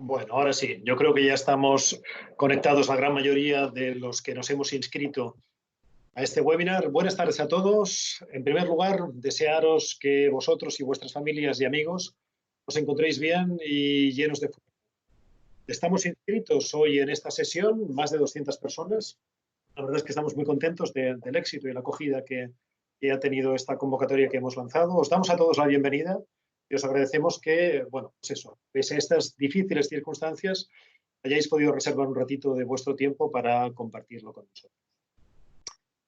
Bueno, ahora sí, yo creo que ya estamos conectados la gran mayoría de los que nos hemos inscrito a este webinar. Buenas tardes a todos. En primer lugar, desearos que vosotros y vuestras familias y amigos os encontréis bien y llenos de fuerza. Estamos inscritos hoy en esta sesión, más de 200 personas. La verdad es que estamos muy contentos del éxito y la acogida que ha tenido esta convocatoria que hemos lanzado. Os damos a todos la bienvenida y os agradecemos que, bueno, pues eso, pese a estas difíciles circunstancias, hayáis podido reservar un ratito de vuestro tiempo para compartirlo con nosotros.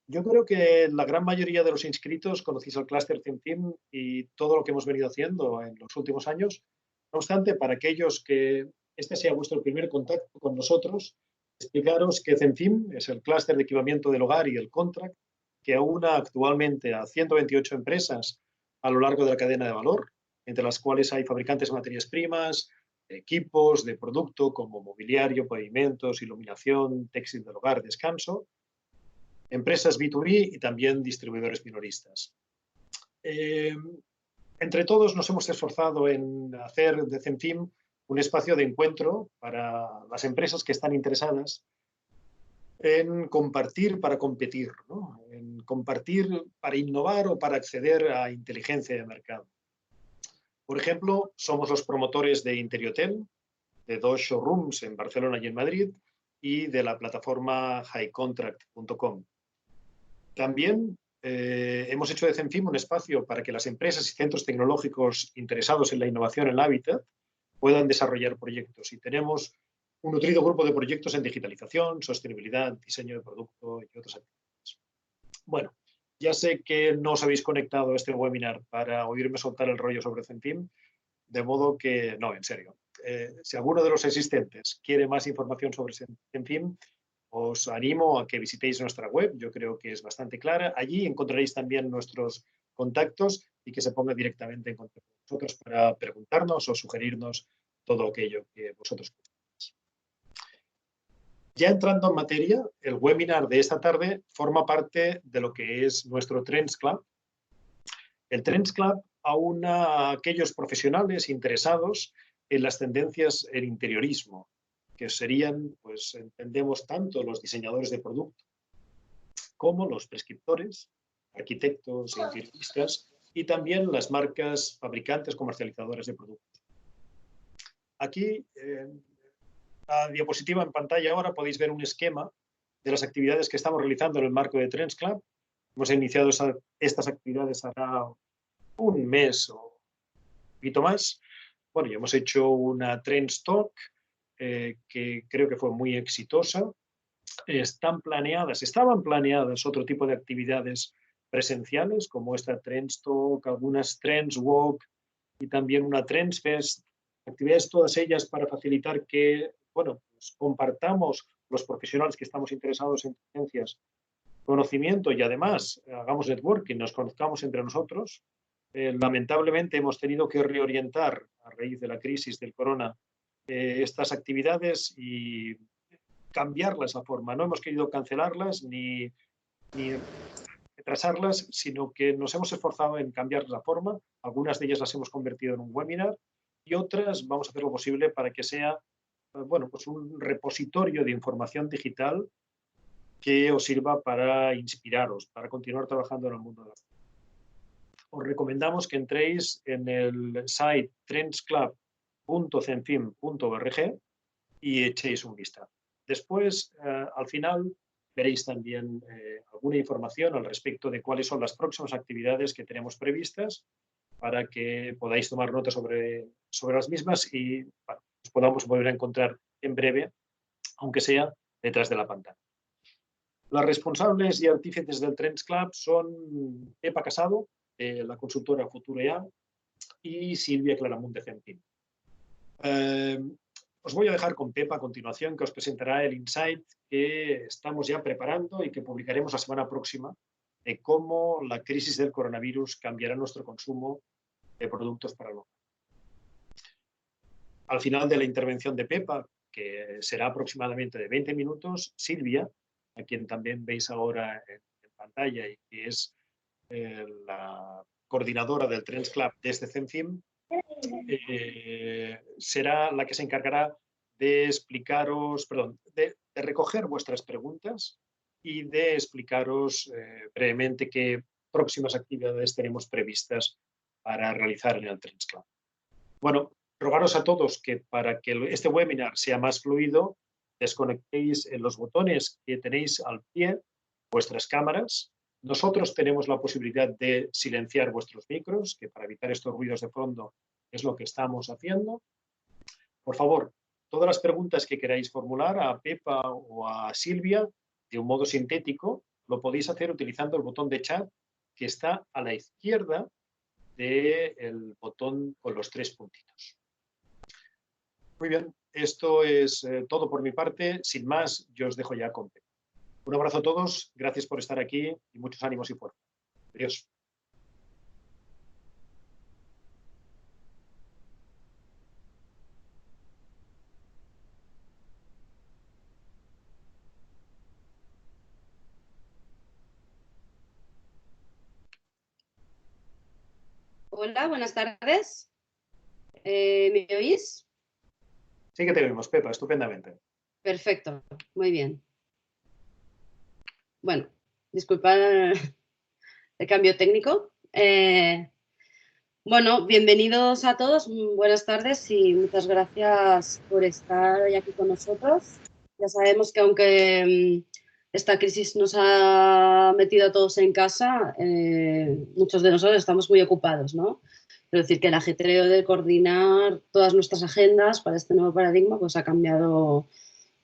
Yo creo que la gran mayoría de los inscritos conocéis el clúster ThinkTeam y todo lo que hemos venido haciendo en los últimos años. No obstante, para aquellos que este sea vuestro primer contacto con nosotros, explicaros que ThinkTeam es el clúster de equipamiento del hogar y el contract que aúna actualmente a 128 empresas a lo largo de la cadena de valor, entre las cuales hay fabricantes de materias primas, equipos de producto como mobiliario, pavimentos, iluminación, textil del hogar, descanso, empresas B2B y también distribuidores minoristas. Entre todos nos hemos esforzado en hacer de ThinkTeam un espacio de encuentro para las empresas que están interesadas en compartir para competir, ¿no? En compartir para innovar o para acceder a inteligencia de mercado. Por ejemplo, somos los promotores de Interiotel, de 2 showrooms en Barcelona y en Madrid, y de la plataforma highcontract.com. También hemos hecho de CENFIM un espacio para que las empresas y centros tecnológicos interesados en la innovación en el hábitat puedan desarrollar proyectos. Y tenemos un nutrido grupo de proyectos en digitalización, sostenibilidad, diseño de producto y otras actividades. Bueno, ya sé que no os habéis conectado a este webinar para oírme soltar el rollo sobre CENFIM, de modo que, no, en serio. Si alguno de los asistentes quiere más información sobre CENFIM, os animo a que visitéis nuestra web, yo creo que es bastante clara. Allí encontraréis también nuestros contactos y que se ponga directamente en contacto con nosotros para preguntarnos o sugerirnos todo aquello que vosotros queráis. Ya entrando en materia, el webinar de esta tarde forma parte de lo que es nuestro Trends Club. El Trends Club aúna a aquellos profesionales interesados en las tendencias en interiorismo, que serían, pues entendemos, tanto los diseñadores de producto como los prescriptores, arquitectos e interioristas, y también las marcas fabricantes comercializadoras de productos. Aquí, la diapositiva en pantalla ahora podéis ver un esquema de las actividades que estamos realizando en el marco de Trends Club. Hemos iniciado estas actividades hará un mes o un poquito más. Bueno, ya hemos hecho una Trends Talk que creo que fue muy exitosa. Estaban planeadas otro tipo de actividades presenciales, como esta Trends Talk, algunas Trends Walk y también una Trends Fest. Actividades todas ellas para facilitar que, bueno, pues compartamos los profesionales que estamos interesados en tendencias conocimiento y además hagamos networking, nos conozcamos entre nosotros. Lamentablemente hemos tenido que reorientar a raíz de la crisis del corona estas actividades y cambiarlas la forma. No hemos querido cancelarlas ni retrasarlas, sino que nos hemos esforzado en cambiar la forma. Algunas de ellas las hemos convertido en un webinar y otras vamos a hacer lo posible para que sea bueno, pues un repositorio de información digital que os sirva para inspiraros, para continuar trabajando en el mundo de la salud. Os recomendamos que entréis en el site trendsclub.cenfim.org y echéis un vistazo. Después, al final, veréis también alguna información al respecto de cuáles son las próximas actividades que tenemos previstas para que podáis tomar nota sobre las mismas y bueno, nos podamos volver a encontrar en breve, aunque sea detrás de la pantalla. Las responsables y artífices del Trends Club son Pepa Casado, de la consultora Futurea, y Silvia Claramunt de CENFIM. Os voy a dejar con Pepa a continuación, que os presentará el insight que estamos ya preparando y que publicaremos la semana próxima de cómo la crisis del coronavirus cambiará nuestro consumo de productos para el hogar. Al final de la intervención de Pepa, que será aproximadamente de 20 minutos, Silvia, a quien también veis ahora en pantalla y que es la coordinadora del Trends Club desde CENFIM, será la que se encargará de explicaros, perdón, de recoger vuestras preguntas y de explicaros brevemente qué próximas actividades tenemos previstas para realizar en el Trends Club. Bueno, rogaros a todos que para que este webinar sea más fluido, desconectéis los botones que tenéis al pie, vuestras cámaras. Nosotros tenemos la posibilidad de silenciar vuestros micros, que para evitar estos ruidos de fondo es lo que estamos haciendo. Por favor, todas las preguntas que queráis formular a Pepa o a Silvia, de un modo sintético, lo podéis hacer utilizando el botón de chat que está a la izquierda del botón con los 3 puntitos. Muy bien, esto es todo por mi parte. Sin más, yo os dejo ya con Pepa. Un abrazo a todos, gracias por estar aquí y muchos ánimos y fuerza. Adiós. Hola, buenas tardes. ¿Me oís? Sí que te vemos, Pepa, estupendamente. Perfecto, muy bien. Bueno, disculpad el cambio técnico. Bueno, bienvenidos a todos, buenas tardes y muchas gracias por estar hoy aquí con nosotros. Ya sabemos que aunque esta crisis nos ha metido a todos en casa, muchos de nosotros estamos muy ocupados, ¿no? Es decir, que el ajetreo de coordinar todas nuestras agendas para este nuevo paradigma pues ha cambiado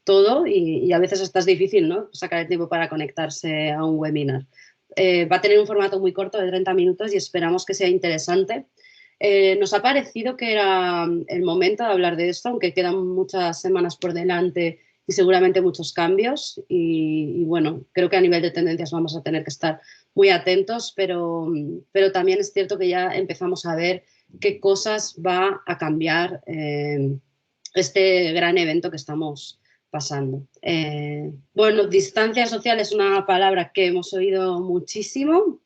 todo y a veces hasta es difícil, ¿no? Sacar el tiempo para conectarse a un webinar. Va a tener un formato muy corto de 30 minutos y esperamos que sea interesante. Nos ha parecido que era el momento de hablar de esto, aunque quedan muchas semanas por delante y seguramente muchos cambios. Y bueno, creo que a nivel de tendencias vamos a tener que estar muy atentos, pero también es cierto que ya empezamos a ver qué cosas va a cambiar este gran evento que estamos pasando. Bueno, distancia social es una palabra que hemos oído muchísimo.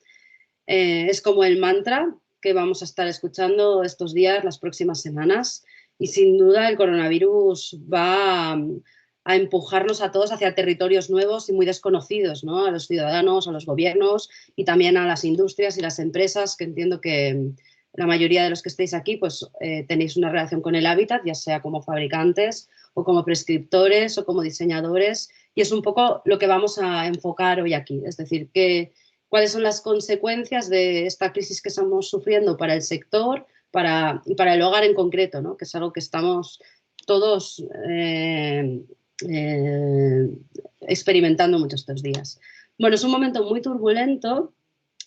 Es como el mantra que vamos a estar escuchando estos días, las próximas semanas. Y sin duda el coronavirus va a empujarnos a todos hacia territorios nuevos y muy desconocidos, ¿no? A los ciudadanos, a los gobiernos y también a las industrias y las empresas, que entiendo que la mayoría de los que estéis aquí pues, tenéis una relación con el hábitat, ya sea como fabricantes o como prescriptores o como diseñadores. Y es un poco lo que vamos a enfocar hoy aquí. Es decir, cuáles son las consecuencias de esta crisis que estamos sufriendo para el sector y para el hogar en concreto, ¿no? Que es algo que estamos todos experimentando mucho estos días. Bueno, es un momento muy turbulento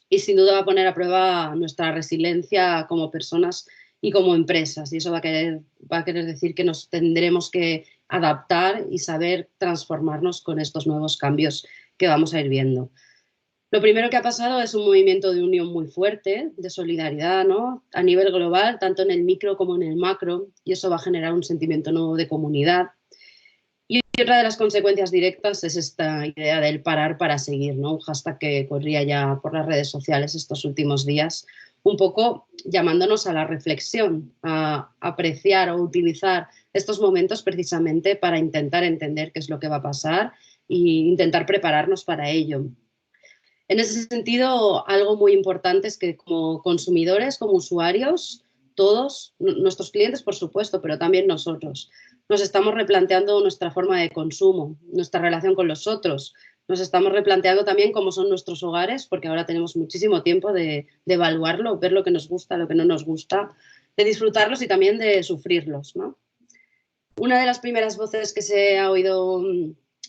y sin duda va a poner a prueba nuestra resiliencia como personas y como empresas. Y eso va a querer decir que nos tendremos que adaptar y saber transformarnos con estos nuevos cambios que vamos a ir viendo. Lo primero que ha pasado es un movimiento de unión muy fuerte, de solidaridad, ¿no? A nivel global, tanto en el micro como en el macro, y eso va a generar un sentimiento nuevo de comunidad. Y otra de las consecuencias directas es esta idea del parar para seguir, ¿no? Un hashtag que corría ya por las redes sociales estos últimos días, un poco llamándonos a la reflexión, a apreciar o utilizar estos momentos precisamente para intentar entender qué es lo que va a pasar e intentar prepararnos para ello. En ese sentido, algo muy importante es que como consumidores, como usuarios, todos, nuestros clientes por supuesto, pero también nosotros, nos estamos replanteando nuestra forma de consumo, nuestra relación con los otros, nos estamos replanteando también cómo son nuestros hogares, porque ahora tenemos muchísimo tiempo de evaluarlo, ver lo que nos gusta, lo que no nos gusta, de disfrutarlos y también de sufrirlos, ¿no? Una de las primeras voces que se ha oído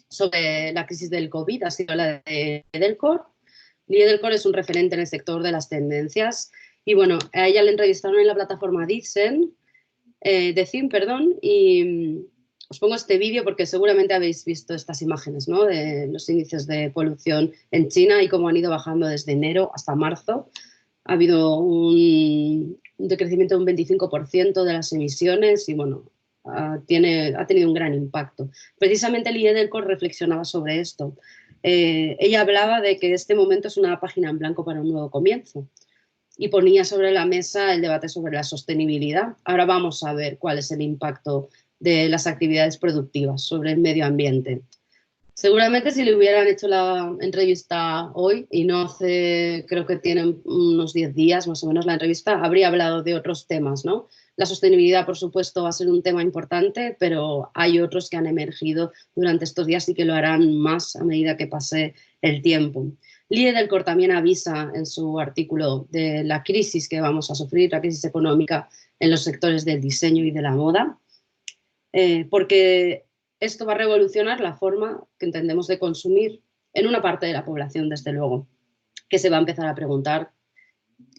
sobre la crisis del COVID ha sido la de Edelcore. Edelcore es un referente en el sector de las tendencias y bueno, a ella le entrevistaron en la plataforma Dicen, y os pongo este vídeo porque seguramente habéis visto estas imágenes, ¿no? De los índices de polución en China y cómo han ido bajando desde enero hasta marzo. Ha habido un decrecimiento de un 25% de las emisiones y bueno, ha tenido un gran impacto. Precisamente Lee Edelcore reflexionaba sobre esto. Ella hablaba de que este momento es una página en blanco para un nuevo comienzo. y ponía sobre la mesa el debate sobre la sostenibilidad. Ahora vamos a ver cuál es el impacto de las actividades productivas sobre el medio ambiente. Seguramente si le hubieran hecho la entrevista hoy y no hace, creo que tienen unos 10 días más o menos la entrevista, habría hablado de otros temas, ¿no? La sostenibilidad, por supuesto, va a ser un tema importante, pero hay otros que han emergido durante estos días y que lo harán más a medida que pase el tiempo. Liedel también avisa en su artículo de la crisis que vamos a sufrir, la crisis económica en los sectores del diseño y de la moda, porque esto va a revolucionar la forma que entendemos de consumir en una parte de la población, desde luego, que se va a empezar a preguntar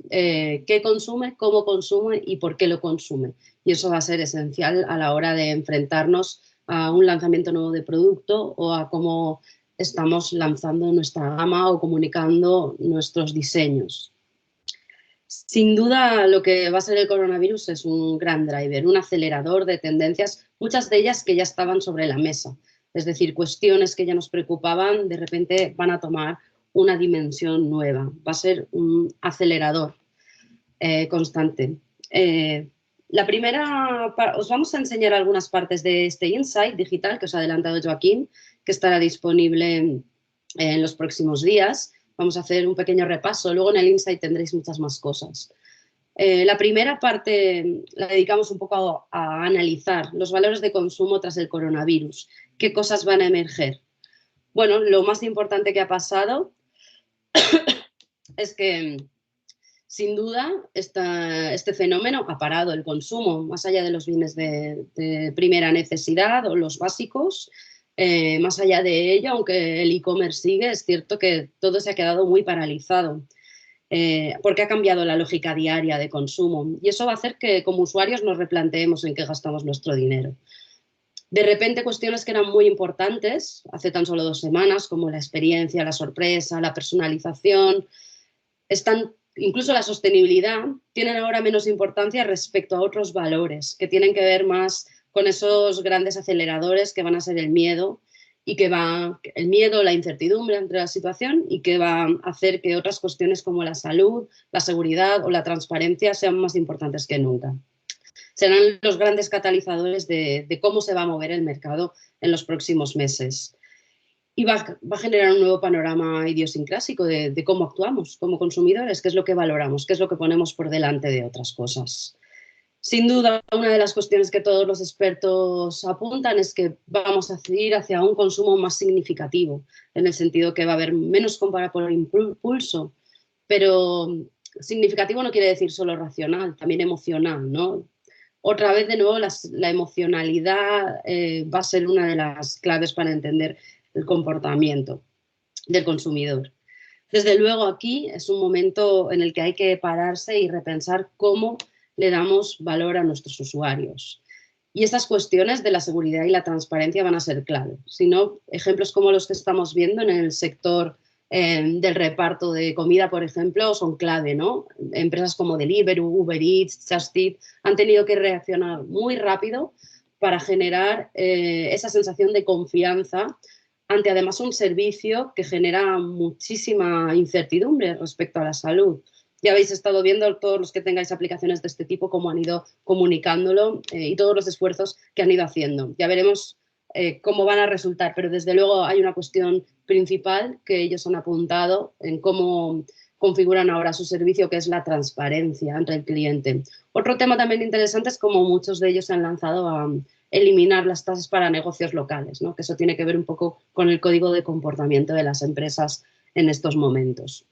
qué consume, cómo consume y por qué lo consume. Y eso va a ser esencial a la hora de enfrentarnos a un lanzamiento nuevo de producto o a cómo estamos lanzando nuestra gama o comunicando nuestros diseños. Sin duda, lo que va a ser el coronavirus es un gran driver, un acelerador de tendencias, muchas de ellas que ya estaban sobre la mesa. Es decir, cuestiones que ya nos preocupaban, de repente van a tomar una dimensión nueva. Va a ser un acelerador constante. La primera, os vamos a enseñar algunas partes de este insight digital que os ha adelantado Joaquín, que estará disponible en los próximos días. Vamos a hacer un pequeño repaso, luego en el insight tendréis muchas más cosas. La primera parte la dedicamos un poco a analizar los valores de consumo tras el coronavirus. ¿Qué cosas van a emerger? Bueno, lo más importante que ha pasado es que, sin duda, este fenómeno ha parado el consumo, más allá de los bienes de primera necesidad o los básicos. Más allá de ello, aunque el e-commerce sigue, es cierto que todo se ha quedado muy paralizado, porque ha cambiado la lógica diaria de consumo y eso va a hacer que como usuarios nos replanteemos en qué gastamos nuestro dinero. De repente, cuestiones que eran muy importantes hace tan solo 2 semanas, como la experiencia, la sorpresa, la personalización, incluso la sostenibilidad, tienen ahora menos importancia respecto a otros valores que tienen que ver más con esos grandes aceleradores que van a ser el miedo el miedo, la incertidumbre ante la situación y que va a hacer que otras cuestiones como la salud, la seguridad o la transparencia sean más importantes que nunca. Serán los grandes catalizadores de cómo se va a mover el mercado en los próximos meses. Y va a generar un nuevo panorama idiosincrásico de cómo actuamos como consumidores, qué es lo que valoramos, qué es lo que ponemos por delante de otras cosas. Sin duda, una de las cuestiones que todos los expertos apuntan es que vamos a ir hacia un consumo más significativo, en el sentido que va a haber menos compra por impulso, pero significativo no quiere decir solo racional, también emocional, ¿no? Otra vez, de nuevo, la emocionalidad va a ser una de las claves para entender el comportamiento del consumidor. Desde luego, aquí es un momento en el que hay que pararse y repensar cómo le damos valor a nuestros usuarios. Y estas cuestiones de la seguridad y la transparencia van a ser clave. Si no, ejemplos como los que estamos viendo en el sector del reparto de comida, por ejemplo, son clave, ¿no? Empresas como Deliveroo, Uber Eats, Just Eat han tenido que reaccionar muy rápido para generar esa sensación de confianza ante además un servicio que genera muchísima incertidumbre respecto a la salud. Ya habéis estado viendo, todos los que tengáis aplicaciones de este tipo, cómo han ido comunicándolo y todos los esfuerzos que han ido haciendo. Ya veremos cómo van a resultar, pero desde luego hay una cuestión principal que ellos han apuntado en cómo configuran ahora su servicio, que es la transparencia entre el cliente. Otro tema también interesante es cómo muchos de ellos se han lanzado a eliminar las tasas para negocios locales, ¿no? Que eso tiene que ver un poco con el código de comportamiento de las empresas en estos momentos.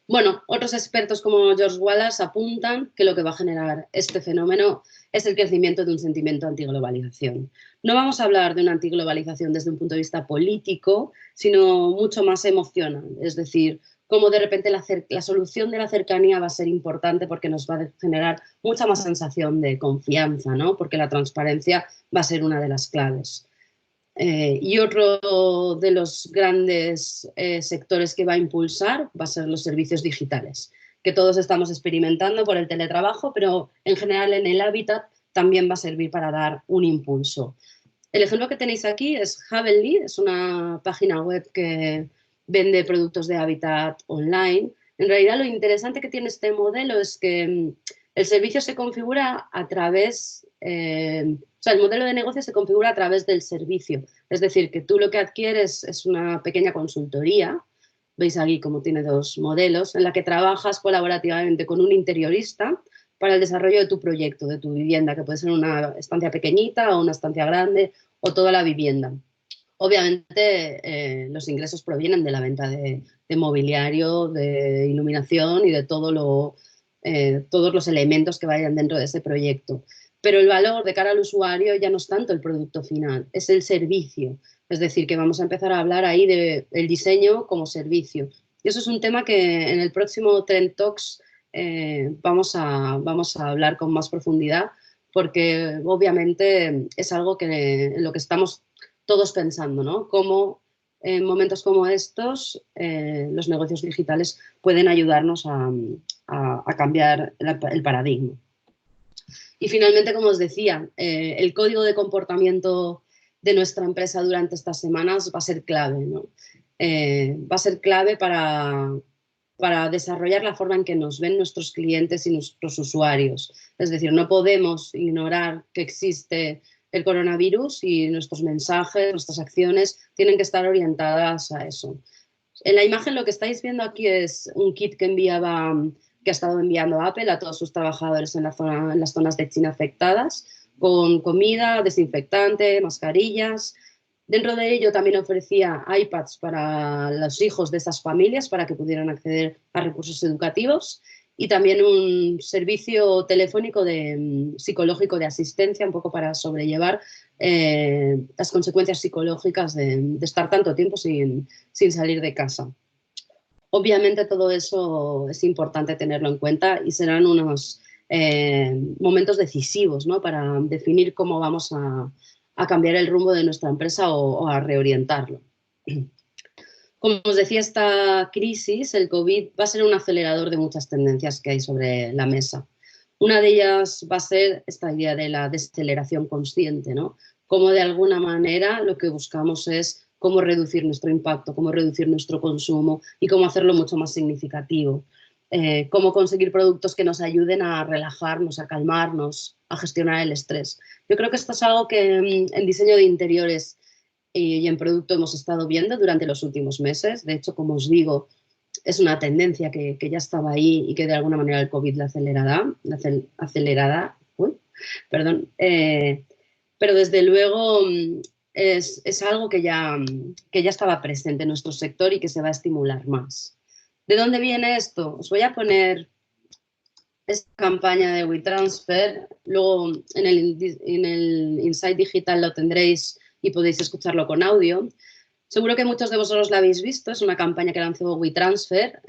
Bueno, otros expertos como George Wallace apuntan que lo que va a generar este fenómeno es el crecimiento de un sentimiento antiglobalización. No vamos a hablar de una antiglobalización desde un punto de vista político, sino mucho más emocional, es decir, cómo de repente la solución de la cercanía va a ser importante porque nos va a generar mucha más sensación de confianza, ¿no? Porque la transparencia va a ser una de las claves. Y otro de los grandes sectores que va a impulsar va a ser los servicios digitales, que todos estamos experimentando por el teletrabajo, pero en general en el hábitat también va a servir para dar un impulso. El ejemplo que tenéis aquí es Havenly, es una página web que vende productos de hábitat online, En realidad lo interesante que tiene este modelo es que el servicio se configura a través, o sea, el modelo de negocio se configura a través del servicio. Es decir, que tú lo que adquieres es una pequeña consultoría, veis aquí cómo tiene dos modelos, en la que trabajas colaborativamente con un interiorista para el desarrollo de tu proyecto, de tu vivienda, que puede ser una estancia pequeñita o una estancia grande o toda la vivienda. Obviamente los ingresos provienen de la venta de mobiliario, de iluminación y de todos los elementos que vayan dentro de ese proyecto. Pero el valor de cara al usuario ya no es tanto el producto final, es el servicio. Es decir, que vamos a empezar a hablar ahí del diseño como servicio. Y eso es un tema que en el próximo Trend Talks vamos a hablar con más profundidad, porque obviamente es algo en lo que estamos todos pensando, ¿no? Cómo en momentos como estos los negocios digitales pueden ayudarnos a cambiar el paradigma. Y finalmente, como os decía, el código de comportamiento de nuestra empresa durante estas semanas va a ser clave, ¿no? Va a ser clave para desarrollar la forma en que nos ven nuestros clientes y nuestros usuarios. Es decir, no podemos ignorar que existe el coronavirus y nuestros mensajes, nuestras acciones tienen que estar orientadas a eso. En la imagen lo que estáis viendo aquí es un kit que ha estado enviando Apple a todos sus trabajadores en las zonas de China afectadas, con comida, desinfectante, mascarillas. Dentro de ello también ofrecía iPads para los hijos de esas familias para que pudieran acceder a recursos educativos y también un servicio telefónico psicológico de asistencia, un poco para sobrellevar las consecuencias psicológicas de estar tanto tiempo sin salir de casa. Obviamente todo eso es importante tenerlo en cuenta y serán unos momentos decisivos, ¿no? Para definir cómo vamos a cambiar el rumbo de nuestra empresa o a reorientarlo. Como os decía, esta crisis, el COVID, va a ser un acelerador de muchas tendencias que hay sobre la mesa. Una de ellas va a ser esta idea de la desaceleración consciente, ¿no? Cómo de alguna manera lo que buscamos es cómo reducir nuestro impacto, cómo reducir nuestro consumo y cómo hacerlo mucho más significativo. Cómo conseguir productos que nos ayuden a relajarnos, a calmarnos, a gestionar el estrés. Yo creo que esto es algo que en diseño de interiores y en producto hemos estado viendo durante los últimos meses. De hecho, como os digo, es una tendencia que ya estaba ahí y que de alguna manera el COVID la acelerará. Pero desde luego es algo que ya estaba presente en nuestro sector y que se va a estimular más. ¿De dónde viene esto? Os voy a poner esta campaña de WeTransfer. Luego en el Insight Digital lo tendréis y podéis escucharlo con audio. Seguro que muchos de vosotros la habéis visto, es una campaña que lanzó WeTransfer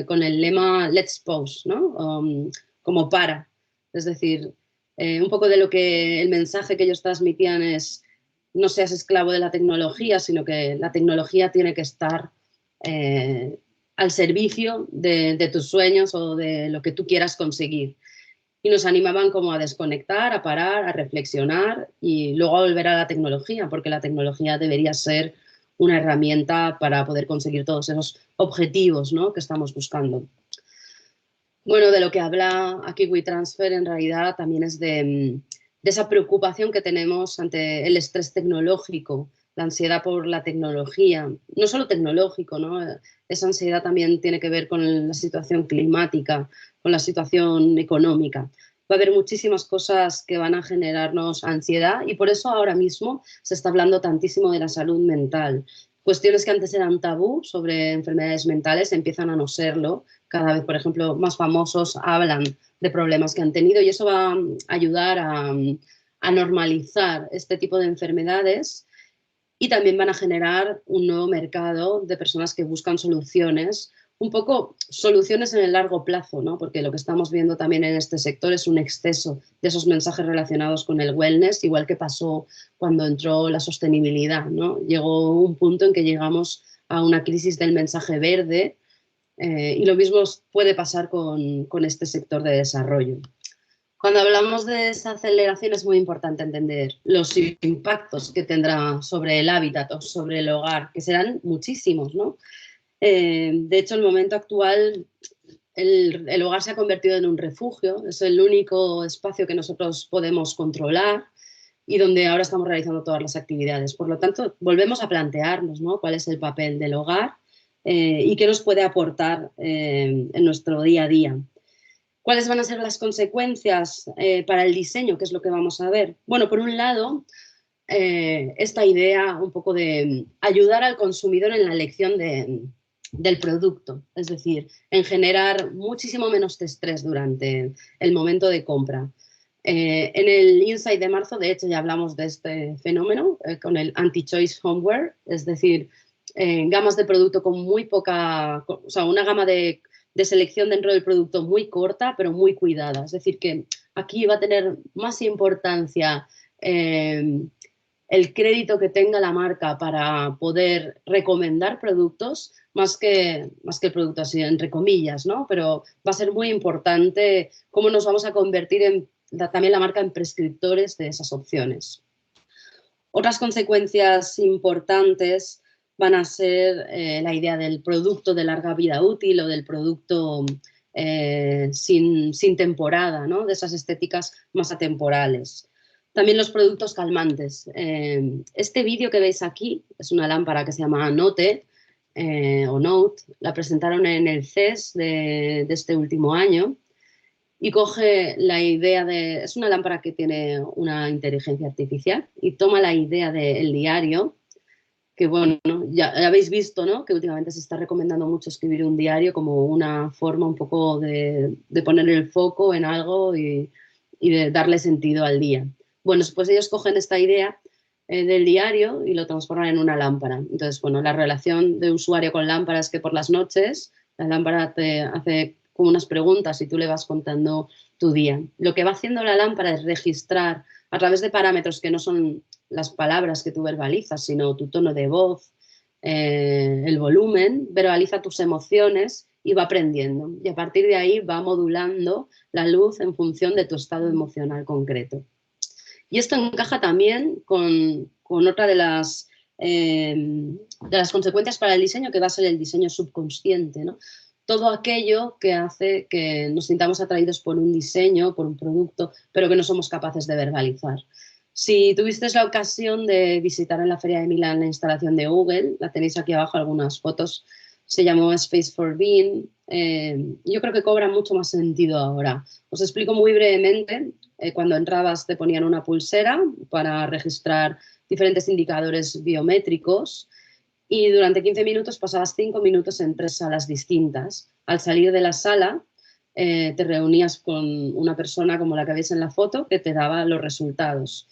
con el lema Let's Pause, ¿no? Como para. Es decir, un poco de lo que el mensaje que ellos transmitían es no seas esclavo de la tecnología, sino que la tecnología tiene que estar al servicio de tus sueños o de lo que tú quieras conseguir. Y nos animaban como a desconectar, a parar, a reflexionar y luego a volver a la tecnología, porque la tecnología debería ser una herramienta para poder conseguir todos esos objetivos, ¿no? que estamos buscando. Bueno, de lo que habla aquí WeTransfer en realidad también es de esa preocupación que tenemos ante el estrés tecnológico, la ansiedad por la tecnología, no solo tecnológico, ¿no? Esa ansiedad también tiene que ver con la situación climática, con la situación económica. Va a haber muchísimas cosas que van a generarnos ansiedad y por eso ahora mismo se está hablando tantísimo de la salud mental. Cuestiones que antes eran tabú sobre enfermedades mentales empiezan a no serlo. Cada vez, por ejemplo, más famosos hablan de problemas que han tenido y eso va a ayudar a normalizar este tipo de enfermedades y también van a generar un nuevo mercado de personas que buscan soluciones, un poco soluciones en el largo plazo, ¿no? Porque lo que estamos viendo también en este sector es un exceso de esos mensajes relacionados con el wellness, igual que pasó cuando entró la sostenibilidad, ¿no? Llegó un punto en que llegamos a una crisis del mensaje verde y lo mismo puede pasar con este sector de desarrollo. Cuando hablamos de desaceleración es muy importante entender los impactos que tendrá sobre el hábitat o sobre el hogar, que serán muchísimos, ¿no? De hecho, en el momento actual, el hogar se ha convertido en un refugio, es el único espacio que nosotros podemos controlar y donde ahora estamos realizando todas las actividades. Por lo tanto, volvemos a plantearnos, ¿no?, cuál es el papel del hogar y qué nos puede aportar en nuestro día a día. ¿Cuáles van a ser las consecuencias para el diseño? ¿Qué es lo que vamos a ver? Bueno, por un lado, esta idea un poco de ayudar al consumidor en la elección del producto, es decir, en generar muchísimo menos estrés durante el momento de compra. En el Insight de marzo, de hecho, ya hablamos de este fenómeno con el Anti-Choice Homeware, es decir, gamas de producto con muy poca, o sea, una gama de selección dentro del producto muy corta, pero muy cuidada. Es decir, que aquí va a tener más importancia el crédito que tenga la marca para poder recomendar productos, más que el producto así, entre comillas, ¿no? Pero va a ser muy importante cómo nos vamos a convertir también la marca en prescriptores de esas opciones. Otras consecuencias importantes van a ser la idea del producto de larga vida útil o del producto sin temporada, ¿no?, de esas estéticas más atemporales. También los productos calmantes. Este vídeo que veis aquí es una lámpara que se llama Note o Note. La presentaron en el CES de este último año y coge la idea de... Es una lámpara que tiene una inteligencia artificial y toma la idea del diario, que bueno, ya habéis visto, ¿no?, que últimamente se está recomendando mucho escribir un diario como una forma un poco de poner el foco en algo y de darle sentido al día. Bueno, pues ellos cogen esta idea del diario y lo transforman en una lámpara. Entonces, bueno, la relación de usuario con lámpara es que por las noches la lámpara te hace como unas preguntas y tú le vas contando tu día. Lo que va haciendo la lámpara es registrar a través de parámetros que no son las palabras que tú verbalizas, sino tu tono de voz, el volumen, verbaliza tus emociones y va aprendiendo. Y a partir de ahí va modulando la luz en función de tu estado emocional concreto. Y esto encaja también con otra de las consecuencias para el diseño, que va a ser el diseño subconsciente, ¿no? Todo aquello que hace que nos sintamos atraídos por un diseño, por un producto, pero que no somos capaces de verbalizar. Si tuvisteis la ocasión de visitar en la Feria de Milán la instalación de Google, la tenéis aquí abajo algunas fotos, se llamó Space for Being. Yo creo que cobra mucho más sentido ahora. Os explico muy brevemente. Cuando entrabas te ponían una pulsera para registrar diferentes indicadores biométricos y durante 15 minutos pasabas 5 minutos en 3 salas distintas. Al salir de la sala te reunías con una persona como la que veis en la foto que te daba los resultados.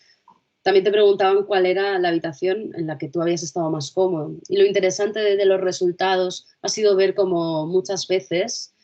También te preguntaban cuál era la habitación en la que tú habías estado más cómodo. Y lo interesante de los resultados ha sido ver cómo muchas veces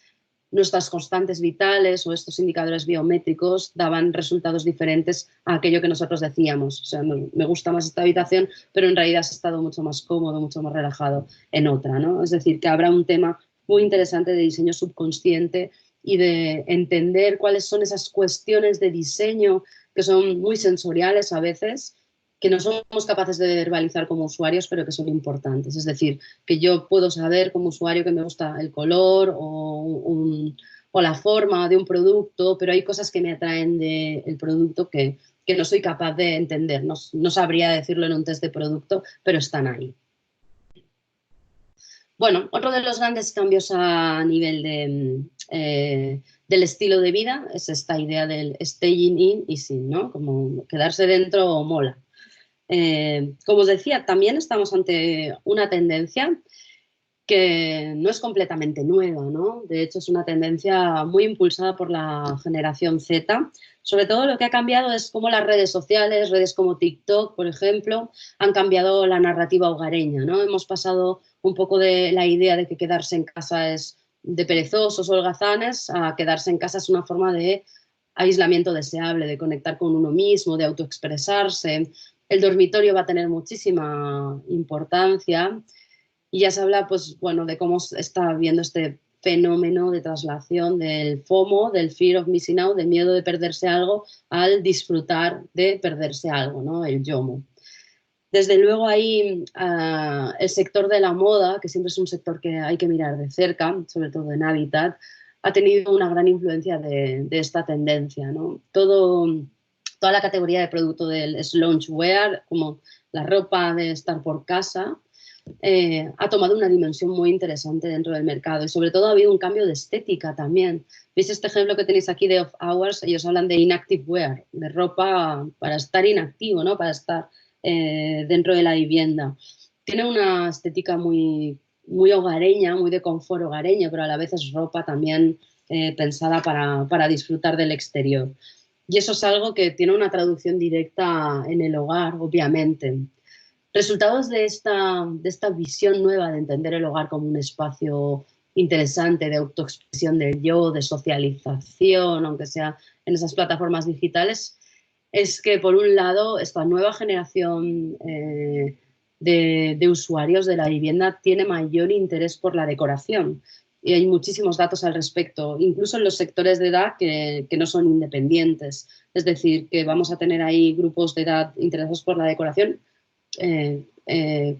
nuestras constantes vitales o estos indicadores biométricos daban resultados diferentes a aquello que nosotros decíamos. O sea, me gusta más esta habitación, pero en realidad has estado mucho más cómodo, mucho más relajado en otra, ¿no? Es decir, que habrá un tema muy interesante de diseño subconsciente y de entender cuáles son esas cuestiones de diseño que son muy sensoriales a veces, que no somos capaces de verbalizar como usuarios, pero que son importantes. Es decir, que yo puedo saber como usuario que me gusta el color o la forma de un producto, pero hay cosas que me atraen del producto que no soy capaz de entender. No sabría decirlo en un test de producto, pero están ahí. Bueno, otro de los grandes cambios a nivel del estilo de vida es esta idea del staying in y sin, ¿no? Como quedarse dentro mola. Como os decía, también estamos ante una tendencia que no es completamente nueva, ¿no? De hecho, es una tendencia muy impulsada por la generación Z. Sobre todo lo que ha cambiado es cómo las redes sociales, redes como TikTok, por ejemplo, han cambiado la narrativa hogareña, ¿no? Hemos pasado un poco de la idea de que quedarse en casa es de perezosos, holgazanes, a quedarse en casa es una forma de aislamiento deseable, de conectar con uno mismo, de autoexpresarse. El dormitorio va a tener muchísima importancia. Y ya se habla, pues, bueno, de cómo está viendo este fenómeno de traslación del FOMO, del Fear of Missing Out, del miedo de perderse algo, al disfrutar de perderse algo, ¿no? El YOMO. Desde luego ahí el sector de la moda, que siempre es un sector que hay que mirar de cerca, sobre todo en hábitat, ha tenido una gran influencia de esta tendencia, ¿no? Toda la categoría de producto del loungewear, como la ropa de estar por casa, ha tomado una dimensión muy interesante dentro del mercado y sobre todo ha habido un cambio de estética también. ¿Veis este ejemplo que tenéis aquí de Off Hours? Ellos hablan de inactive wear, de ropa para estar inactivo, ¿no? Para estar dentro de la vivienda. Tiene una estética muy, muy hogareña, muy de confort hogareño, pero a la vez es ropa también pensada para disfrutar del exterior. Y eso es algo que tiene una traducción directa en el hogar, obviamente. Resultados de esta visión nueva de entender el hogar como un espacio interesante de autoexpresión del yo, de socialización, aunque sea en esas plataformas digitales, es que por un lado esta nueva generación de usuarios de la vivienda tiene mayor interés por la decoración. Y hay muchísimos datos al respecto, incluso en los sectores de edad que no son independientes. Es decir, que vamos a tener ahí grupos de edad interesados por la decoración